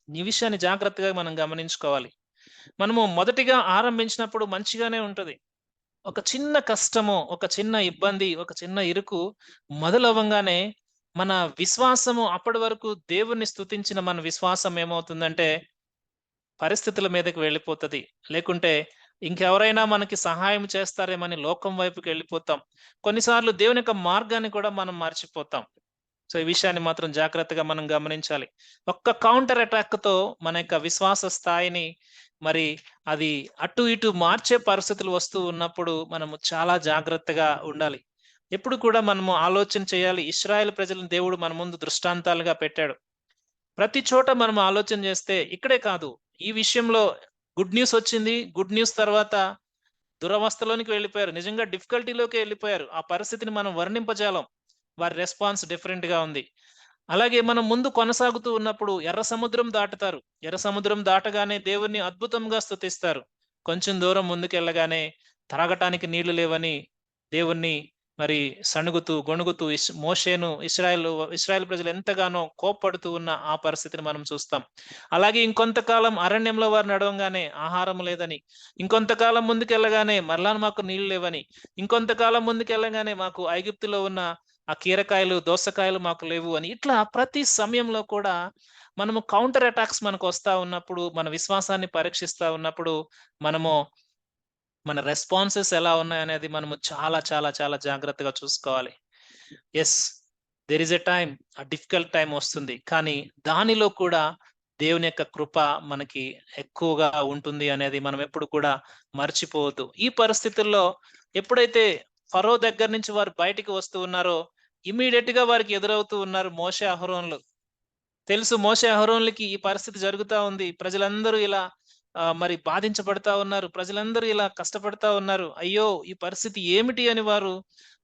ఈ విషయాన్ని జాగ్రత్తగా మనం గమనించుకోవాలి. మనము మొదటిగా ఆరంభించినప్పుడు మంచిగానే ఉంటది. ఒక చిన్న కష్టము, ఒక చిన్న ఇబ్బంది, ఒక చిన్న ఇరుకు మొదలవ్వంగానే మన విశ్వాసము అప్పటి వరకు దేవుణ్ణి స్తుతించిన మన విశ్వాసం ఏమవుతుందంటే పరిస్థితుల మీదకి వెళ్ళిపోతది. లేకుంటే ఇంకెవరైనా మనకి సహాయం చేస్తారేమని లోకం వైపుకెళ్ళిపోతాం. కొన్నిసార్లు దేవుని యొక్క మార్గాన్ని కూడా మనం మర్చిపోతాం. సో, ఈ విషయాన్ని మాత్రం జాగ్రత్తగా మనం గమనించాలి. ఒక్క కౌంటర్ అటాక్‌తో మన యొక్క విశ్వాస స్థాయిని మరి అది అటు ఇటు మార్చే పరిస్థితులు వస్తూ ఉన్నప్పుడు మనము చాలా జాగ్రత్తగా ఉండాలి. ఎప్పుడు కూడా మనము ఆలోచన చేయాలి. ఇశ్రాయేలు ప్రజలను దేవుడు మన ముందు దృష్టాంతాలుగా పెట్టాడు. ప్రతి చోట మనం ఆలోచన చేస్తే ఇక్కడే కాదు. ఈ విషయంలో గుడ్ న్యూస్ వచ్చింది. గుడ్ న్యూస్ తర్వాత దురవస్థలోనికి వెళ్ళిపోయారు. నిజంగా డిఫికల్టీలోకే వెళ్ళిపోయారు. ఆ పరిస్థితిని మనం వర్ణింపజాలం. వారి రెస్పాన్స్ డిఫరెంట్‌గా ఉంది. అలాగే మనం ముందు కొనసాగుతూ ఉన్నప్పుడు ఎర్ర సముద్రం దాటుతారు. ఎర్ర సముద్రం దాటగానే దేవుణ్ణి అద్భుతంగా స్తుతిస్తారు. కొంచెం దూరం ముందుకెళ్ళగానే త్రాగటానికి నీళ్లు లేవని దేవుణ్ణి మరి సణుగుతూ, గొణుగుతూ మోషేను ఇశ్రాయేలు ప్రజలు ఎంతగానో కోప్పడుతూ ఉన్న ఆ పరిస్థితిని మనం చూస్తాం. అలాగే ఇంకొంతకాలం అరణ్యంలో వారు నడవంగానే ఆహారం లేదని, ఇంకొంతకాలం ముందుకెళ్ళగానే మరలా మాకు నీళ్లు లేవని, ఇంకొంతకాలం ముందుకెళ్ళగానే మాకు ఐగుప్తులో ఉన్న ఆ కీరకాయలు, దోసకాయలు మాకు లేవు అని. ఇట్లా ప్రతి సమయంలో కూడా మనము కౌంటర్ అటాక్స్ మనకొస్తా ఉన్నప్పుడు, మన విశ్వాసాన్ని పరీక్షిస్తా ఉన్నప్పుడు, మనము మన రెస్పాన్సెస్ ఎలా ఉన్నాయనేది మనము చాలా, చాలా, చాలా జాగ్రత్తగా చూసుకోవాలి. Yes. There is a time. ఆ డిఫికల్ట్ టైమ్ వస్తుంది. కానీ దానిలో కూడా దేవుని యొక్క కృప మనకి ఎక్కువగా ఉంటుంది అనేది మనం ఎప్పుడు కూడా మర్చిపోవద్దు. ఈ పరిస్థితుల్లో ఎప్పుడైతే ఫరో దగ్గర నుంచి వారు బయటికి వస్తూ ఉన్నారో, ఇమ్మీడియేట్‌గా వారికి ఎదురవుతూ ఉన్నారు మోషే, అహరోన్‌లు. తెలుసు మోషే, అహరోనులకి ఈ పరిస్థితి జరుగుతా ఉంది. ప్రజలందరూ ఇలా మరి బాధించబడతా ఉన్నారు. ప్రజలందరూ ఇలా కష్టపడతా ఉన్నారు. అయ్యో! ఈ పరిస్థితి ఏమిటి అని వారు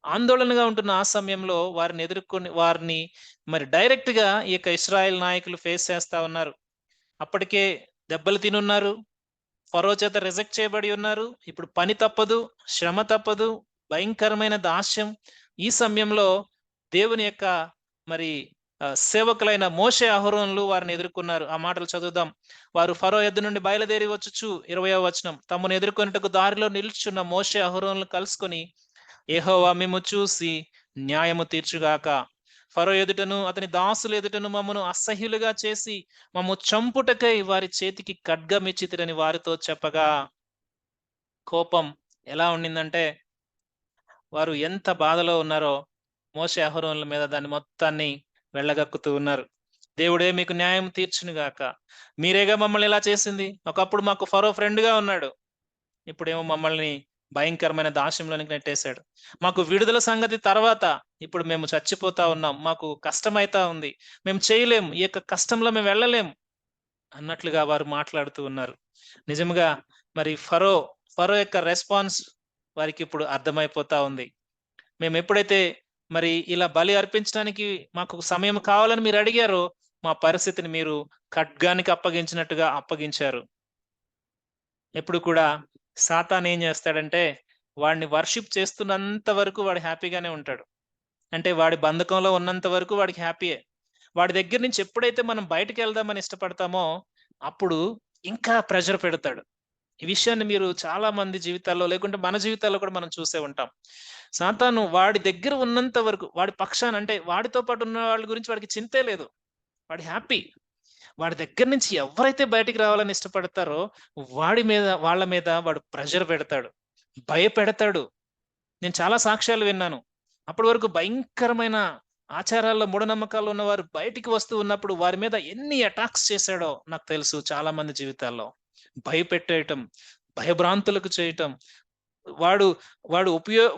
ఆందోళనగా ఉంటున్న ఆ సమయంలో వారిని ఎదుర్కొని వారిని మరి డైరెక్ట్‌గా ఈ యొక్క ఇశ్రాయేల్ నాయకులు ఫేస్ చేస్తా ఉన్నారు. అప్పటికే దెబ్బలు తినున్నారు. ఫరో చేత రిజెక్ట్ చేయబడి ఉన్నారు. ఇప్పుడు పని తప్పదు, శ్రమ తప్పదు, భయంకరమైన దాస్యం. ఈ సమయంలో దేవుని యొక్క మరి సేవకులైన మోషే, అహరోనులు వారిని ఎదుర్కొన్నారు. ఆ మాటలు చదువుదాం. వారు ఫరో యొద్ద నుండి బయలుదేరి వచ్చుచు 20వ వచనం. తమను ఎదుర్కొనుటకు దారిలో నిలుచున్న మోషే, అహరోనులు కలుసుకొని యెహోవా మిమ్ము చూసి న్యాయము తీర్చుగాక. ఫరో ఎదుటను అతని దాసుల ఎదుటను మమ్మను అసహ్యులుగా చేసి మమ్ము చంపుటకై వారి చేతికి ఖడ్గమిచ్చితిరని వారితో చెప్పగా, కోపం ఎలా ఉండిందంటే వారు ఎంత బాధలో ఉన్నారో మోషే, అహరోనుల మీద దాన్ని మొత్తాన్ని వెళ్ళగక్కుతూ ఉన్నారు. దేవుడే మీకు న్యాయం తీర్చును గాక. మీరేగా మమ్మల్ని ఇలా చేసింది. ఒకప్పుడు మాకు ఫరో ఫ్రెండ్‌గా ఉన్నాడు. ఇప్పుడేమో మమ్మల్ని భయంకరమైన దాస్యంలోనికి నెట్టేశాడు. మాకు విడుదల సంగతి తర్వాత. ఇప్పుడు మేము చచ్చిపోతా ఉన్నాం. మాకు కష్టమైతా ఉంది. మేము చేయలేము. ఈ యొక్క కష్టంలో మేము వెళ్ళలేము అన్నట్లుగా వారు మాట్లాడుతూ ఉన్నారు. నిజంగా మరి ఫరో యొక్క రెస్పాన్స్ వారికిప్పుడు అర్థమైపోతా ఉంది. మేమెప్పుడైతే మరి ఇలా బలి అర్పించడానికి మాకు సమయం కావాలని మీరు అడిగారో, మా పరిస్థితిని మీరు ఖడ్గానికి అప్పగించినట్టుగా అప్పగించారు. ఎప్పుడు కూడా సాతాను ఏం చేస్తాడంటే, వాడిని వర్షిప్ చేస్తున్నంత వరకు వాడు హ్యాపీగానే ఉంటాడు. అంటే వాడి బంధకంలో ఉన్నంత వరకు వాడికి హ్యాపీయే. వాడి దగ్గర నుంచి ఎప్పుడైతే మనం బయటికెళ్దామని ఇష్టపడతామో, అప్పుడు ఇంకా ప్రెషర్ పెడతాడు. ఈ విషయాన్ని మీరు చాలా మంది జీవితాల్లో లేకుంటే మన జీవితాల్లో కూడా మనం చూసే ఉంటాం. సాతాను వాడి దగ్గర ఉన్నంత వరకు వాడి పక్షాన అంటే వాడితో పాటు ఉన్న వాళ్ళ గురించి వాడికి చింతే లేదు. వాడు హ్యాపీ. వాడి దగ్గర నుంచి ఎవరైతే బయటికి రావాలని ఇష్టపడతారో వాళ్ళ మీద వాడు ప్రెషర్ పెడతాడు. భయపెడతాడు. నేను చాలా సాక్ష్యాలు విన్నాను. అప్పటి వరకు భయంకరమైన ఆచారాల్లో, మూఢనమ్మకాల్లో ఉన్నవారు బయటికి వస్తూ ఉన్నప్పుడు వారి మీద ఎన్ని అటాక్స్ చేశాడో నాకు తెలుసు చాలా మంది జీవితాల్లో. భయపెట్టేయటం, భయభ్రాంతులకు చేయటం. వాడు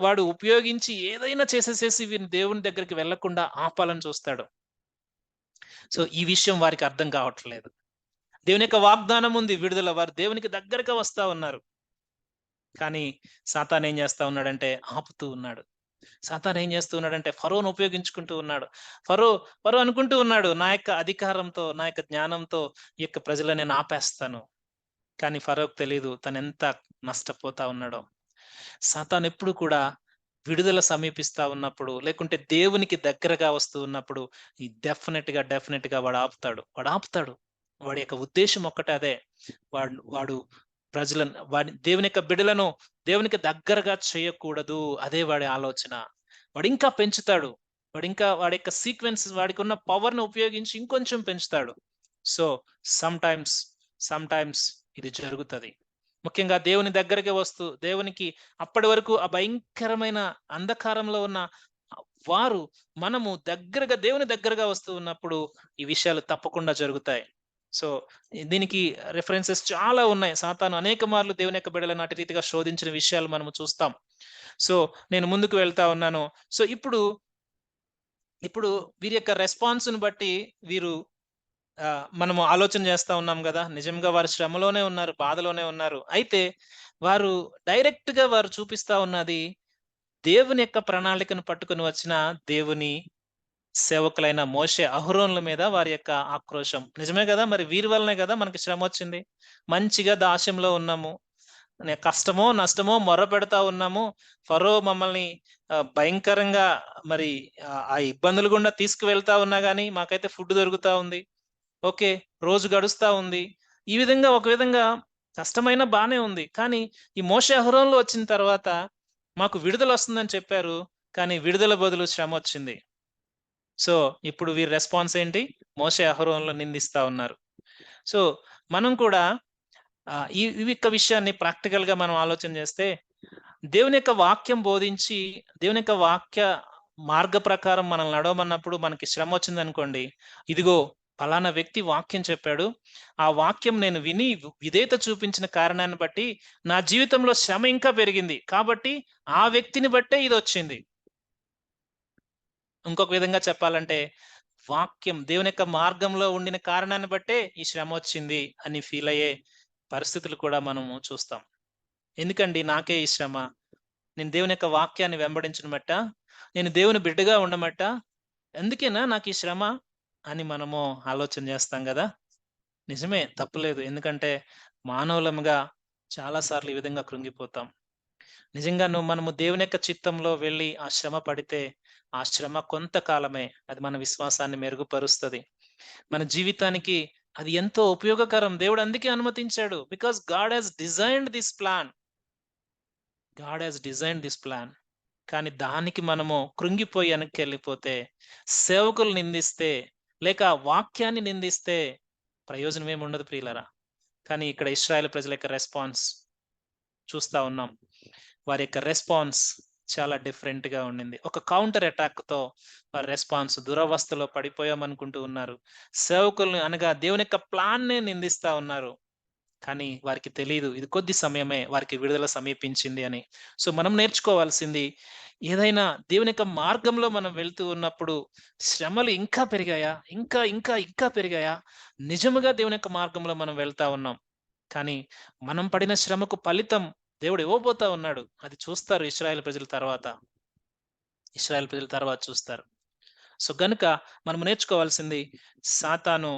వాడు ఉపయోగించి ఏదైనా చేసేసేసి వీరిని దేవుని దగ్గరికి వెళ్ళకుండా ఆపాలని చూస్తాడు. సో, ఈ విషయం వారికి అర్థం కావట్లేదు. దేవుని యొక్క వాగ్దానం ఉంది విడుదల. వారు దేవునికి దగ్గరగా వస్తా ఉన్నారు. కానీ సాతాను ఏం చేస్తా ఉన్నాడంటే ఆపుతూ ఉన్నాడు. సాతాను ఏం చేస్తూ ఉన్నాడంటే ఫరోను ఉపయోగించుకుంటూ ఉన్నాడు. ఫరో ఫరో అనుకుంటూ ఉన్నాడు నా యొక్క అధికారంతో, నా యొక్క జ్ఞానంతో ఈ యొక్క ప్రజలను నేను ఆపేస్తాను. కానీ ఫరోకు తెలీదు తనెంత నష్టపోతా ఉన్నాడో. సాతాను ఎప్పుడు కూడా విడుదల సమీపిస్తా ఉన్నప్పుడు, లేకుంటే దేవునికి దగ్గరగా వస్తూ ఉన్నప్పుడు, ఈ డెఫినిట్‌గా వాడు ఆపుతాడు. వాడి యొక్క ఉద్దేశ్యం ఒక్కటే అదే. వాడు వాడి దేవుని యొక్క బిడ్డలను దేవునికి దగ్గరగా చేయకూడదు. అదే వాడి ఆలోచన. వాడింకా పెంచుతాడు. వాడి యొక్క వాడికున్న పవర్‌ని ఉపయోగించి ఇంకొంచెం పెంచుతాడు. సో, సమ్‌టైమ్స్, సమ్‌టైమ్స్ ఇది జరుగుతది. ముఖ్యంగా దేవుని దగ్గరికి వస్తూ, దేవునికి అప్పటి వరకు ఆ భయంకరమైన అంధకారంలో ఉన్న వారు, మనము దేవుని దగ్గరగా వస్తూ ఉన్నప్పుడు ఈ విషయాలు తప్పకుండా జరుగుతాయి. సో, దీనికి రిఫరెన్సెస్ చాలా ఉన్నాయి. సాతాను అనేక మార్లు దేవుని యొక్క బిడ్డలను అటు రీతిగా శోధించిన విషయాలు మనము చూస్తాం. సో, నేను ముందుకు వెళ్తా ఉన్నాను. సో, ఇప్పుడు వీరి యొక్క రెస్పాన్స్‌ని బట్టి వీరు మనము ఆలోచన చేస్తా ఉన్నాం గదా! నిజంగా వారు శ్రమలోనే ఉన్నారు, బాధలోనే ఉన్నారు. అయితే వారు వారు చూపిస్తా ఉన్నది దేవుని యొక్క ప్రణాళికను పట్టుకొని వచ్చిన దేవుని సేవకులైన మోషే, అహరోనుల మీద వారి యొక్క ఆక్రోశం. నిజమే గదా! మరి వీరి వల్లనే గదా మనకి శ్రమొచ్చింది. మంచిగా దాస్యంలో ఉన్నాము. కష్టమో, నష్టమో మొర్రపెడతా ఉన్నాము. ఫరో మమ్మల్ని భయంకరంగా మరి ఆ ఇబ్బందులు గుండా తీసుకువెళ్తా ఉన్నా గాని మాకైతే ఫుడ్ దొరుకుతా ఉంది. ఓకే. రోజు గడుస్తా ఉంది. ఈ విధంగా ఒక విధంగా కష్టమైన బానే ఉంది. కానీ ఈ మోషే అహరోనులు వచ్చిన తర్వాత మాకు విడుదలొస్తుందని చెప్పారు. కానీ విడుదల బదులు శ్రమొచ్చింది. సో, ఇప్పుడు వీరి రెస్పాన్స్ ఏంటి? మోషే అహరోనులను నిందిస్తా ఉన్నారు. సో, మనం కూడా ఈ యొక్క విషయాన్ని ప్రాక్టికల్‌గా మనం ఆలోచన చేస్తే, దేవుని యొక్క వాక్యం బోధించి, దేవుని యొక్క వాక్య మార్గ ప్రకారం మనల్ని నడవమన్నప్పుడు మనకి శ్రమొచ్చిందనుకోండి, ఇదిగో పలానా వ్యక్తి వాక్యం చెప్పాడు. ఆ వాక్యం నేను విని విధేయత చూపించిన కారణాన్ని బట్టి నా జీవితంలో శ్రమ ఇంకా పెరిగింది. కాబట్టి ఆ వ్యక్తిని బట్టే ఇదొచ్చింది. ఇంకొక విధంగా చెప్పాలంటే, దేవుని యొక్క మార్గంలో ఉండిన కారణాన్ని బట్టే ఈ శ్రమొచ్చింది అని ఫీలయ్యే పరిస్థితులు కూడా మనము చూస్తాం. ఎందుకండి నాకే ఈ శ్రమ? నేను దేవుని యొక్క వాక్యాన్ని వెంబడించడం బట్టా? నేను దేవుని బిడ్డగా ఉండమట్టా? అందుకేనా నాకీ శ్రమ? అని మనము ఆలోచన చేస్తాం గదా! నిజమే తప్పులేదు. ఎందుకంటే మానవులముగా చాలా సార్లు ఈ విధంగా కృంగిపోతాం. మనము దేవుని యొక్క చిత్తంలో వెళ్లి ఆ శ్రమ పడితే, ఆ శ్రమ కొంతకాలమే. అది మన విశ్వాసాన్ని మెరుగుపరుస్తది. మన జీవితానికి అది ఎంతో ఉపయోగకరం. దేవుడు అందుకే అనుమతించాడు. Because God has designed this plan. కానీ దానికి మనము కృంగిపోయి వెనక్కెళ్ళిపోతే, సేవకులు నిందిస్తే, లేక వాక్యాన్ని నిందిస్తే ప్రయోజనం ఏముండదు ప్రియులారా. కానీ ఇక్కడ ఇశ్రాయేలు ప్రజల యొక్క రెస్పాన్స్ చూస్తా ఉన్నాం. వారి యొక్క రెస్పాన్స్ చాలా డిఫరెంట్‌గా ఉండింది. ఒక కౌంటర్ అటాక్‌తో వారి రెస్పాన్స్ దురవస్థలో పడిపోయామనుకుంటూ ఉన్నారు. సేవకుల్ని అనగా దేవుని యొక్క ప్లాన్‌నే నిందిస్తా ఉన్నారు. కానీ వారికి తెలీదు. ఇది కొద్ది సమయమే వారికి విడుదల సమీపించింది అని. సో, మనం నేర్చుకోవాల్సింది ఏదైనా దేవుని యొక్క మార్గంలో మనం వెళ్తూ ఉన్నప్పుడు శ్రమలు ఇంకా పెరిగాయా? ఇంకా పెరిగాయా? నిజముగా దేవుని యొక్క మార్గంలో మనం వెళ్తా ఉన్నాం. కానీ మనం పడిన శ్రమకు ఫలితం దేవుడు ఇవ్వబోతా ఉన్నాడు. అది చూస్తారు ఇశ్రాయేల్ ప్రజలు తర్వాత చూస్తారు. సో, గనుక మనం నేర్చుకోవాల్సింది సాతాను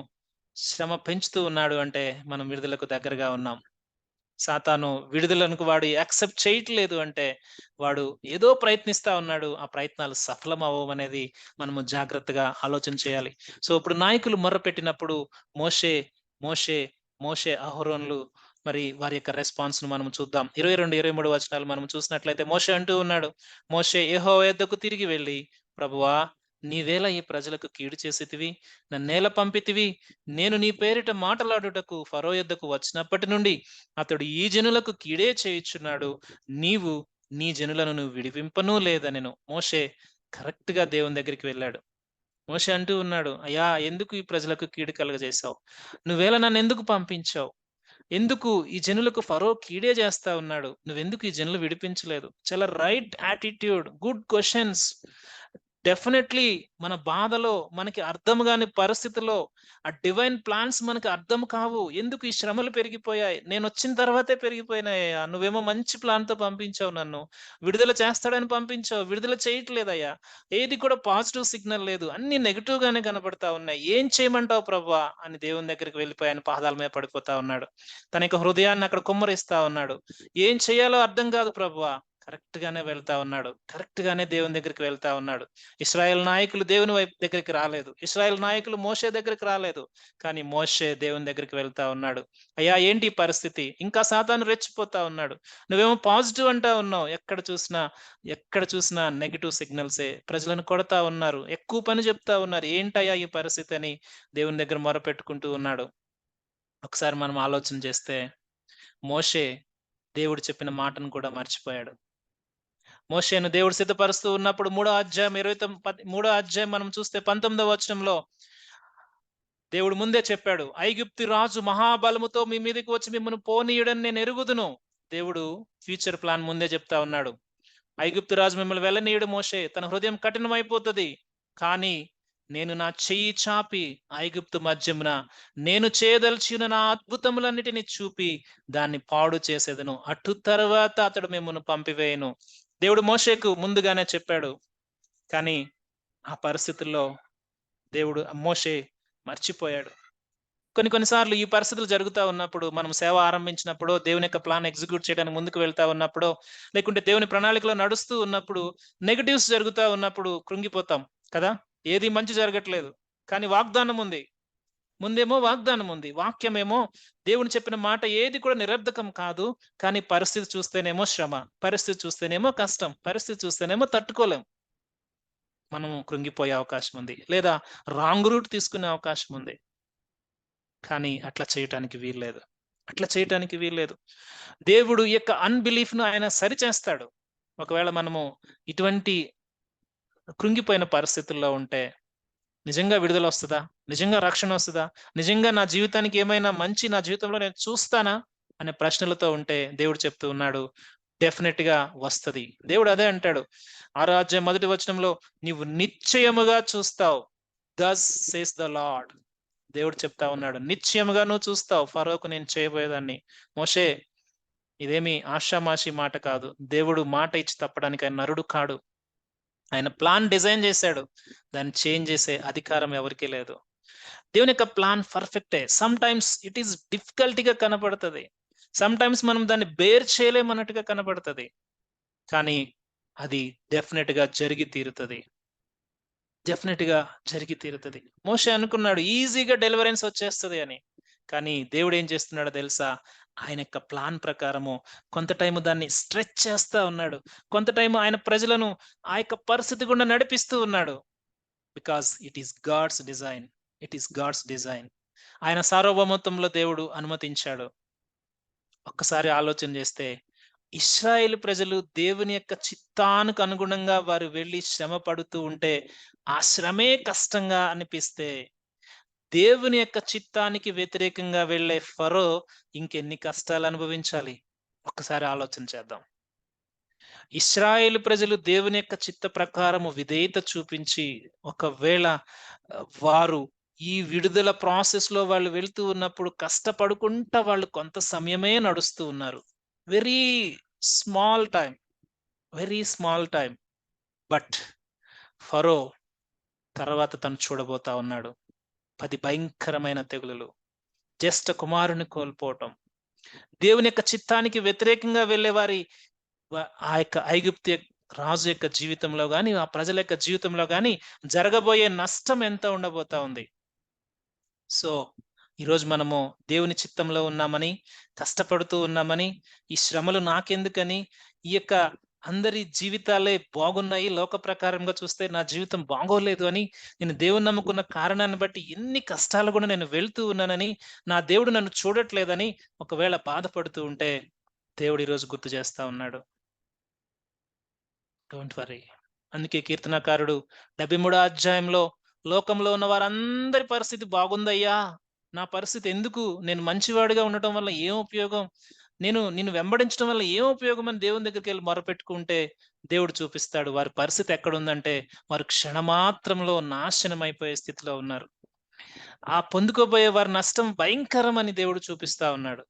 శ్రమ పెంచుతూ ఉన్నాడు అంటే మనం విడుదలకు దగ్గరగా ఉన్నాం. సాతాను విడుదలకు వాడు యాక్సెప్ట్ చేయట్లేదు అంటే వాడు ఏదో ప్రయత్నిస్తా ఉన్నాడు. ఆ ప్రయత్నాలు సఫలం అవ్వవనేది మనము జాగ్రత్తగా ఆలోచన చేయాలి. సో, ఇప్పుడు నాయకులు మొర్రపెట్టినప్పుడు మోషే, మోషే, మోషే అహరోనులు మరి వారి యొక్క రెస్పాన్స్‌ను మనం చూద్దాం. 22, 23 వచనాలు మనం చూసినట్లయితే మోషే అంటూ ఉన్నాడు. మోషే యెహోవా యొద్దకు తిరిగి వెళ్లి, ప్రభువా నీవేళ ఈ ప్రజలకు కీడు చేసితివి, నన్నేల పంపితివి? నేను నీ పేరిట మాటలాడుటకు ఫరో యొద్దకు వచ్చినప్పటి నుండి అతడు ఈ జనులకు కీడే చేయుచున్నాడు. నీవు నీ జనులను నువ్వు విడిపింపనూ లేదనెను. మోషే కరెక్ట్‌గా దేవుని దగ్గరికి వెళ్ళాడు. మోషే అంటూ ఉన్నాడు, అయ్యా ఎందుకు ఈ ప్రజలకు కీడు కలుగజేశావు? నువ్వేళ నన్నెందుకు పంపించావు? ఎందుకు ఈ జనులకు ఫరో కీడే చేస్తా ఉన్నాడు? నువ్వెందుకు ఈ జనులు విడిపించలేదు? చాలా right attitude, good questions. Definitely మన బాధలో, మనకి అర్థం గాని పరిస్థితిలో ఆ డివైన్ ప్లాన్స్ మనకు అర్థం కావు. ఎందుకు ఈ శ్రమలు పెరిగిపోయాయి? నేనొచ్చిన తర్వాతే పెరిగిపోయినాయ్యా. నువ్వేమో మంచి ప్లాన్‌తో పంపించావు నన్ను. విడుదల చేస్తాడని పంపించావు. విడుదల చేయట్లేదయ్యా. ఏది కూడా పాజిటివ్ సిగ్నల్ లేదు. అన్నీ నెగెటివ్‌గానే కనపడతా ఉన్నాయి. ఏం చేయమంటావు ప్రభువా? అని దేవుని దగ్గరికి వెళ్ళిపోయి ఆయన పాదాల మీద పడిపోతా ఉన్నాడు. తన యొక్క హృదయాన్ని అక్కడ కుమ్మరిస్తా ఉన్నాడు. ఏం చేయాలో అర్థం కాదు ప్రభువా. కరెక్ట్ గానే వెళ్తా ఉన్నాడు. కరెక్ట్ గానే దేవుని దగ్గరికి వెళ్తా ఉన్నాడు. ఇశ్రాయేల్ నాయకులు దేవుని వైపు దగ్గరికి రాలేదు. ఇశ్రాయేల్ నాయకులు మోషే దగ్గరికి రాలేదు. కానీ మోషే దేవుని దగ్గరికి వెళ్తా ఉన్నాడు. అయ్యా ఏంటి ఈ పరిస్థితి? ఇంకా సాతాను రెచ్చిపోతా ఉన్నాడు. నువ్వేమో పాజిటివ్ అంటా ఉన్నావు. ఎక్కడ చూసినా నెగెటివ్ సిగ్నల్సే. ప్రజలను కొడతా ఉన్నారు. ఎక్కువ పని చెప్తా ఉన్నారు. ఏంటయ్యా ఈ పరిస్థితి అని దేవుని దగ్గర మొరపెట్టుకుంటూ ఉన్నాడు. ఒకసారి మనం ఆలోచన చేస్తే మోషే దేవుడు చెప్పిన మాటను కూడా మర్చిపోయాడు. మోషేను దేవుడు సిద్ధపరుస్తూ ఉన్నప్పుడు మూడో అధ్యాయం మనం చూస్తే 19వ వచనంలో దేవుడు ముందే చెప్పాడు. ఐగుప్తు రాజు మహాబలముతో మీ మీదకి వచ్చి మిమ్మల్ని పోనీయుడని నేను ఎరుగుదును. దేవుడు ఫ్యూచర్ ప్లాన్ ముందే చెప్తా ఉన్నాడు. ఐగుప్తు రాజు మిమ్మల్ని వెళ్ళనీయుడు మోషే. తన హృదయం కఠినమైపోతది. కానీ నేను నా చెయ్యి చాపి ఐగుప్తు మధ్యమున నేను చేయదలిచిన నా అద్భుతములన్నిటిని చూపి దాన్ని పాడు చేసేదను. అటు తర్వాత అతడు మిమ్మల్ని పంపివేయను. దేవుడు మోషేకు ముందుగానే చెప్పాడు. కానీ ఆ పరిస్థితుల్లో మోషే మర్చిపోయాడు. కొన్ని సార్లు ఈ పరిస్థితులు జరుగుతా ఉన్నప్పుడు, మనం సేవ ఆరంభించినప్పుడో, దేవుని యొక్క ప్లాన్ ఎగ్జిక్యూట్ చేయడానికి ముందుకు వెళ్తా ఉన్నప్పుడో, లేకుంటే దేవుని ప్రణాళికలో నడుస్తూ ఉన్నప్పుడు, నెగెటివ్స్ జరుగుతా ఉన్నప్పుడు కృంగిపోతాం కదా! ఏది మంచి జరగట్లేదు. కానీ వాగ్దానం ఉంది. ముందేమో వాగ్దానం ఉంది. వాక్యమేమో దేవుడు చెప్పిన మాట ఏది కూడా నిరర్ధకం కాదు. కానీ పరిస్థితి చూస్తేనేమో శ్రమ, పరిస్థితి చూస్తేనేమో కష్టం, పరిస్థితి చూస్తేనేమో తట్టుకోలేం. మనం కృంగిపోయే అవకాశం ఉంది. లేదా రాంగ్ రూట్ తీసుకునే అవకాశం ఉంది. కానీ అట్లా చేయటానికి వీల్లేదు. అట్లా చేయటానికి వీల్లేదు. దేవుడు ఈ యొక్క అన్‌బిలీఫ్‌ను ఆయన సరిచేస్తాడు. ఒకవేళ మనము ఇటువంటి కృంగిపోయిన పరిస్థితుల్లో ఉంటే నిజంగా విడుదలొస్తదా? నిజంగా రక్షణొస్తదా? నిజంగా నా జీవితానికి ఏమైనా మంచి నా జీవితంలో నేను చూస్తానా? అనే ప్రశ్నలతో ఉంటే దేవుడు చెప్తూ ఉన్నాడు. డెఫినిట్‌గా వస్తది. దేవుడు అదే అంటాడు. 6వ అధ్యాయం మొదటి వచనంలో నీవు నిశ్చయముగా చూస్తావు. Thus says the lord. దేవుడు చెప్తా ఉన్నాడు. నిశ్చయముగా నువ్వు చూస్తావు ఫరోకు నేను చేయబోయేదాన్ని. మోషే ఇదేమి ఆషామాషీ మాట కాదు. దేవుడు మాట ఇచ్చి తప్పడానికి ఆయన నరుడు కాడు. ఆయన ప్లాన్ డిజైన్ చేశాడు. దాన్ని చేంజ్ చేసే అధికారం ఎవరికీ లేదు. దేవుని యొక్క ప్లాన్ పర్ఫెక్టే. సమ్‌టైమ్స్ ఇట్ ఈస్ డిఫికల్ట్‌గా కనపడతది. సమ్‌టైమ్స్ మనం దాన్ని బేర్ చేయలేమన్నట్టుగా కనపడతది. కానీ అది డెఫినిట్‌గా జరిగి తీరుతది. డెఫినిట్‌గా జరిగి తీరుతది. మోషే అనుకున్నాడు ఈజీగా డెలివరెన్స్ వచ్చేస్తది అని. కానీ దేవుడు ఏం చేస్తున్నాడో తెలుసా? ఆయన యొక్క ప్లాన్ ప్రకారము కొంత టైము దాన్ని స్ట్రెచ్ చేస్తా ఉన్నాడు. కొంత టైము ఆయన ప్రజలను ఆ యొక్క పరిస్థితి గుండా నడిపిస్తూ ఉన్నాడు. Because it is God's design. It is God's design. ఆయన సార్వభౌమత్వంలో దేవుడు అనుమతించాడు. ఒక్కసారి ఆలోచన చేస్తే ఇశ్రాయేలు ప్రజలు దేవుని యొక్క చిత్తానికి అనుగుణంగా వారు వెళ్లి శ్రమ పడుతూ ఉంటే, ఆ శ్రమే కష్టంగా అనిపిస్తే, దేవుని యొక్క చిత్తానికి వ్యతిరేకంగా వెళ్ళే ఫరో ఇంకెన్ని కష్టాలు అనుభవించాలి? ఒక్కసారి ఆలోచన చేద్దాం. ఇశ్రాయేలు ప్రజలు దేవుని యొక్క చిత్త ప్రకారము విధేయత చూపించి, ఒకవేళ వారు ఈ విడుదల ప్రాసెస్‌లో వాళ్ళు వెళ్తూ ఉన్నప్పుడు కష్టపడుకుంటా వాళ్ళు కొంత సమయమే నడుస్తూ ఉన్నారు. Very small time. Very small time. But Pharaoh తర్వాత తను చూడబోతా ఉన్నాడు. 10 భయంకరమైన తెగులులు. జ్యేష్ఠ కుమారుని కోల్పోవటం. దేవుని యొక్క చిత్తానికి వ్యతిరేకంగా వెళ్ళే వారి ఆ యొక్క ఐగుప్తు రాజు యొక్క జీవితంలో గాని, ఆ ప్రజల యొక్క జీవితంలో గాని జరగబోయే నష్టం ఎంత ఉండబోతా ఉంది. సో, ఈరోజు మనము దేవుని చిత్తంలో ఉన్నామని, కష్టపడుతూ ఉన్నామని, ఈ శ్రమలు నాకెందుకని, ఈ యొక్క అందరి జీవితాలే బాగున్నాయి. లోక ప్రకారంగా చూస్తే నా జీవితం బాగోలేదు అని, నేను దేవుని నమ్ముకున్న కారణాన్ని బట్టి ఎన్ని కష్టాలు కూడా నేను వెళ్తూ ఉన్నానని, నా దేవుడు నన్ను చూడట్లేదని ఒకవేళ బాధపడుతూ ఉంటే, దేవుడు ఈరోజు గుర్తు చేస్తా ఉన్నాడు. Don't worry. అందుకే కీర్తనకారుడు 73వ అధ్యాయంలో లోకంలో ఉన్న వారందరి పరిస్థితి బాగుందయ్యా! నా పరిస్థితి ఎందుకు? నేను మంచివాడిగా ఉండటం వల్ల ఏం ఉపయోగం? నిన్ను వెంబడించడం వల్ల ఏం ఉపయోగం అని దేవుని దగ్గరికెళ్ళి మొరపెట్టుకుంటే, దేవుడు చూపిస్తాడు. వారి పరిస్థితి ఎక్కడుందంటే, వారు క్షణమాత్రంలో నాశనమైపోయే స్థితిలో ఉన్నారు. ఆ పొందుకోబోయే వారి నష్టం భయంకరమని దేవుడు చూపిస్తా ఉన్నాడు.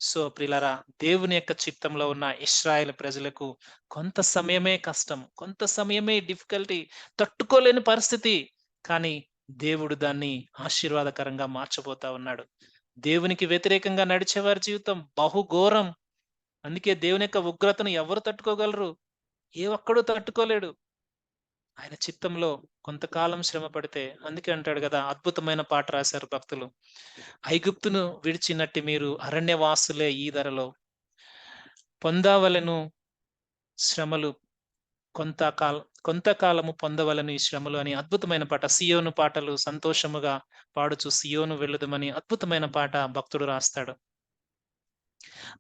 సో, ప్రియులారా, దేవుని యొక్క చిత్తంలో ఉన్న ఇశ్రాయేలు ప్రజలకు కొంత సమయమే కష్టం. కొంత సమయమే డిఫికల్టీ, తట్టుకోలేని పరిస్థితి. కానీ దేవుడు దాన్ని ఆశీర్వాదకరంగా మార్చబోతా ఉన్నాడు. దేవునికి వ్యతిరేకంగా నడిచేవారి జీవితం బహుఘోరం. అందుకే దేవుని యొక్క ఉగ్రతను ఎవరు తట్టుకోగలరు? ఏ ఒక్కడు తట్టుకోలేడు. ఆయన చిత్తంలో కొంతకాలం శ్రమ పడితే, అందుకే అంటాడు గదా! అద్భుతమైన పాట రాశారు భక్తులు. ఐగుప్తును విడిచినట్టి మీరు అరణ్యవాసులే ఈ ధరలో పొందవలెను శ్రమలు కొంతకాలము పొందవలెను ఈ శ్రమలు అని అద్భుతమైన పాట. సియోను పాటలు సంతోషముగా పాడుచు సియోను వెళ్ళుదుమని అద్భుతమైన పాట భక్తుడు రాస్తాడు.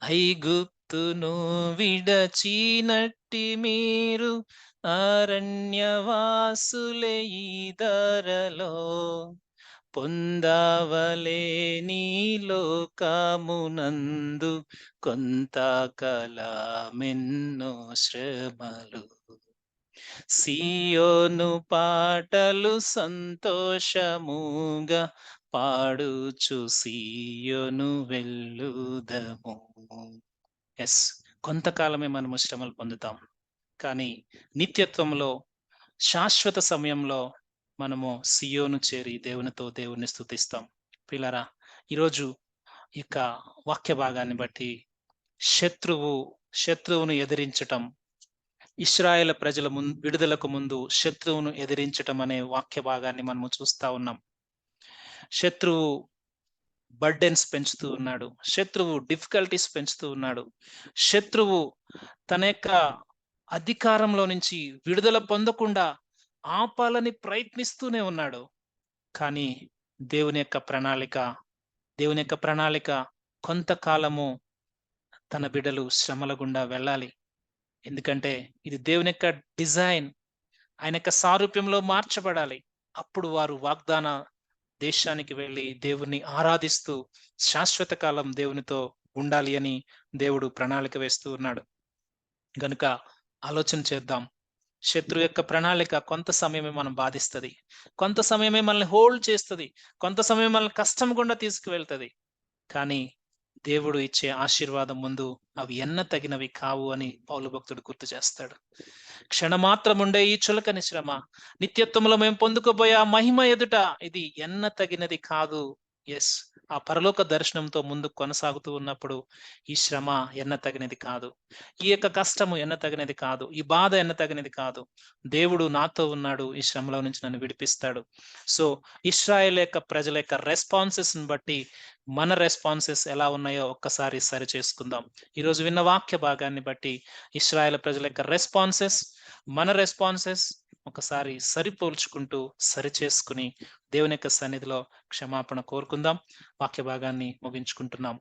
ఐగుప్తును విడచినట్టి మీరు అరణ్యవాసులే ఈ ధరలో పొందవలేని లోకమునందు కొంతకాలమెన్నో శ్రమలు. సియోను పాటలు సంతోషముగా పాడుచు సియోను వెళ్ళుదము. యెస్. కొంతకాలమే మనము శ్రమలు పొందుతాం. కానీ నిత్యత్వంలో, శాశ్వత సమయంలో మనము సియోను చేరి దేవుణ్ణి స్తుతిస్తాం. ప్రియులారా, ఈరోజు ఈ యొక్క వాక్య భాగాన్ని బట్టి శత్రువును ఎదిరించటం, ఇశ్రాయేలు ప్రజల విడుదలకు ముందు శత్రువును ఎదిరించటం అనే వాక్య భాగాన్ని మనము చూస్తా ఉన్నాం. శత్రువు బర్డెన్స్ పెంచుతూ ఉన్నాడు. శత్రువు డిఫికల్టీస్ పెంచుతూ ఉన్నాడు. శత్రువు తన యొక్క అధికారంలో నుంచి విడుదల పొందకుండా ఆపాలని ప్రయత్నిస్తూనే ఉన్నాడు. కానీ దేవుని యొక్క ప్రణాళిక కొంతకాలము తన బిడ్డలు శ్రమల గుండా వెళ్ళాలి. ఎందుకంటే ఇది దేవుని యొక్క డిజైన్. ఆయన యొక్క సారూప్యంలో మార్చబడాలి. అప్పుడు వారు వాగ్దాన దేశానికి వెళ్ళి దేవుణ్ణి ఆరాధిస్తూ శాశ్వత కాలం దేవునితో ఉండాలి అని దేవుడు ప్రణాళిక వేస్తూ ఉన్నాడు. గనుక ఆలోచన చేద్దాం. శత్రువు యొక్క ప్రణాళిక కొంత సమయమే మనం బాధిస్తది. కొంత సమయమే మనల్ని హోల్డ్ చేస్తది. కొంత సమయం మనల్ని కష్టం గుండా తీసుకువెళ్తది. కానీ దేవుడు ఇచ్చే ఆశీర్వాదం ముందు అవి ఎన్నతగినవి కావు అని పౌలు భక్తుడు గుర్తు చేస్తాడు. క్షణమాత్రముండే ఈ చులకని శ్రమ, నిత్యత్వంలో మేము పొందుకోబోయే ఆ మహిమ ఎదుట ఇది ఎన్నతగినది కాదు. యెస్. ఆ పరలోక దర్శనంతో ముందుకు కొనసాగుతూ ఉన్నప్పుడు ఈ శ్రమ ఎన్నతగినది కాదు. ఈ యొక్క కష్టము ఎన్నతగినది కాదు. ఈ బాధ ఎన్నతగినది కాదు. దేవుడు నాతో ఉన్నాడు. ఈ శ్రమలో నుంచి నన్ను విడిపిస్తాడు. సో, ఇశ్రాయేలు యొక్క ప్రజల యొక్క రెస్పాన్సెస్‌ని బట్టి మన రెస్పాన్సెస్ ఎలా ఉన్నాయో ఒక్కసారి సరి చేసుకుందాం. ఈరోజు విన్న వాక్య భాగాన్ని బట్టి ఇశ్రాయేలు ప్రజల యొక్క రెస్పాన్సెస్, మన రెస్పాన్సెస్ ఒకసారి సరిపోల్చుకుంటూ, సరిచేసుకుని దేవుని యొక్క సన్నిధిలో క్షమాపణ కోరుకుందాం. వాక్య భాగాన్ని ముగించుకుంటున్నాం.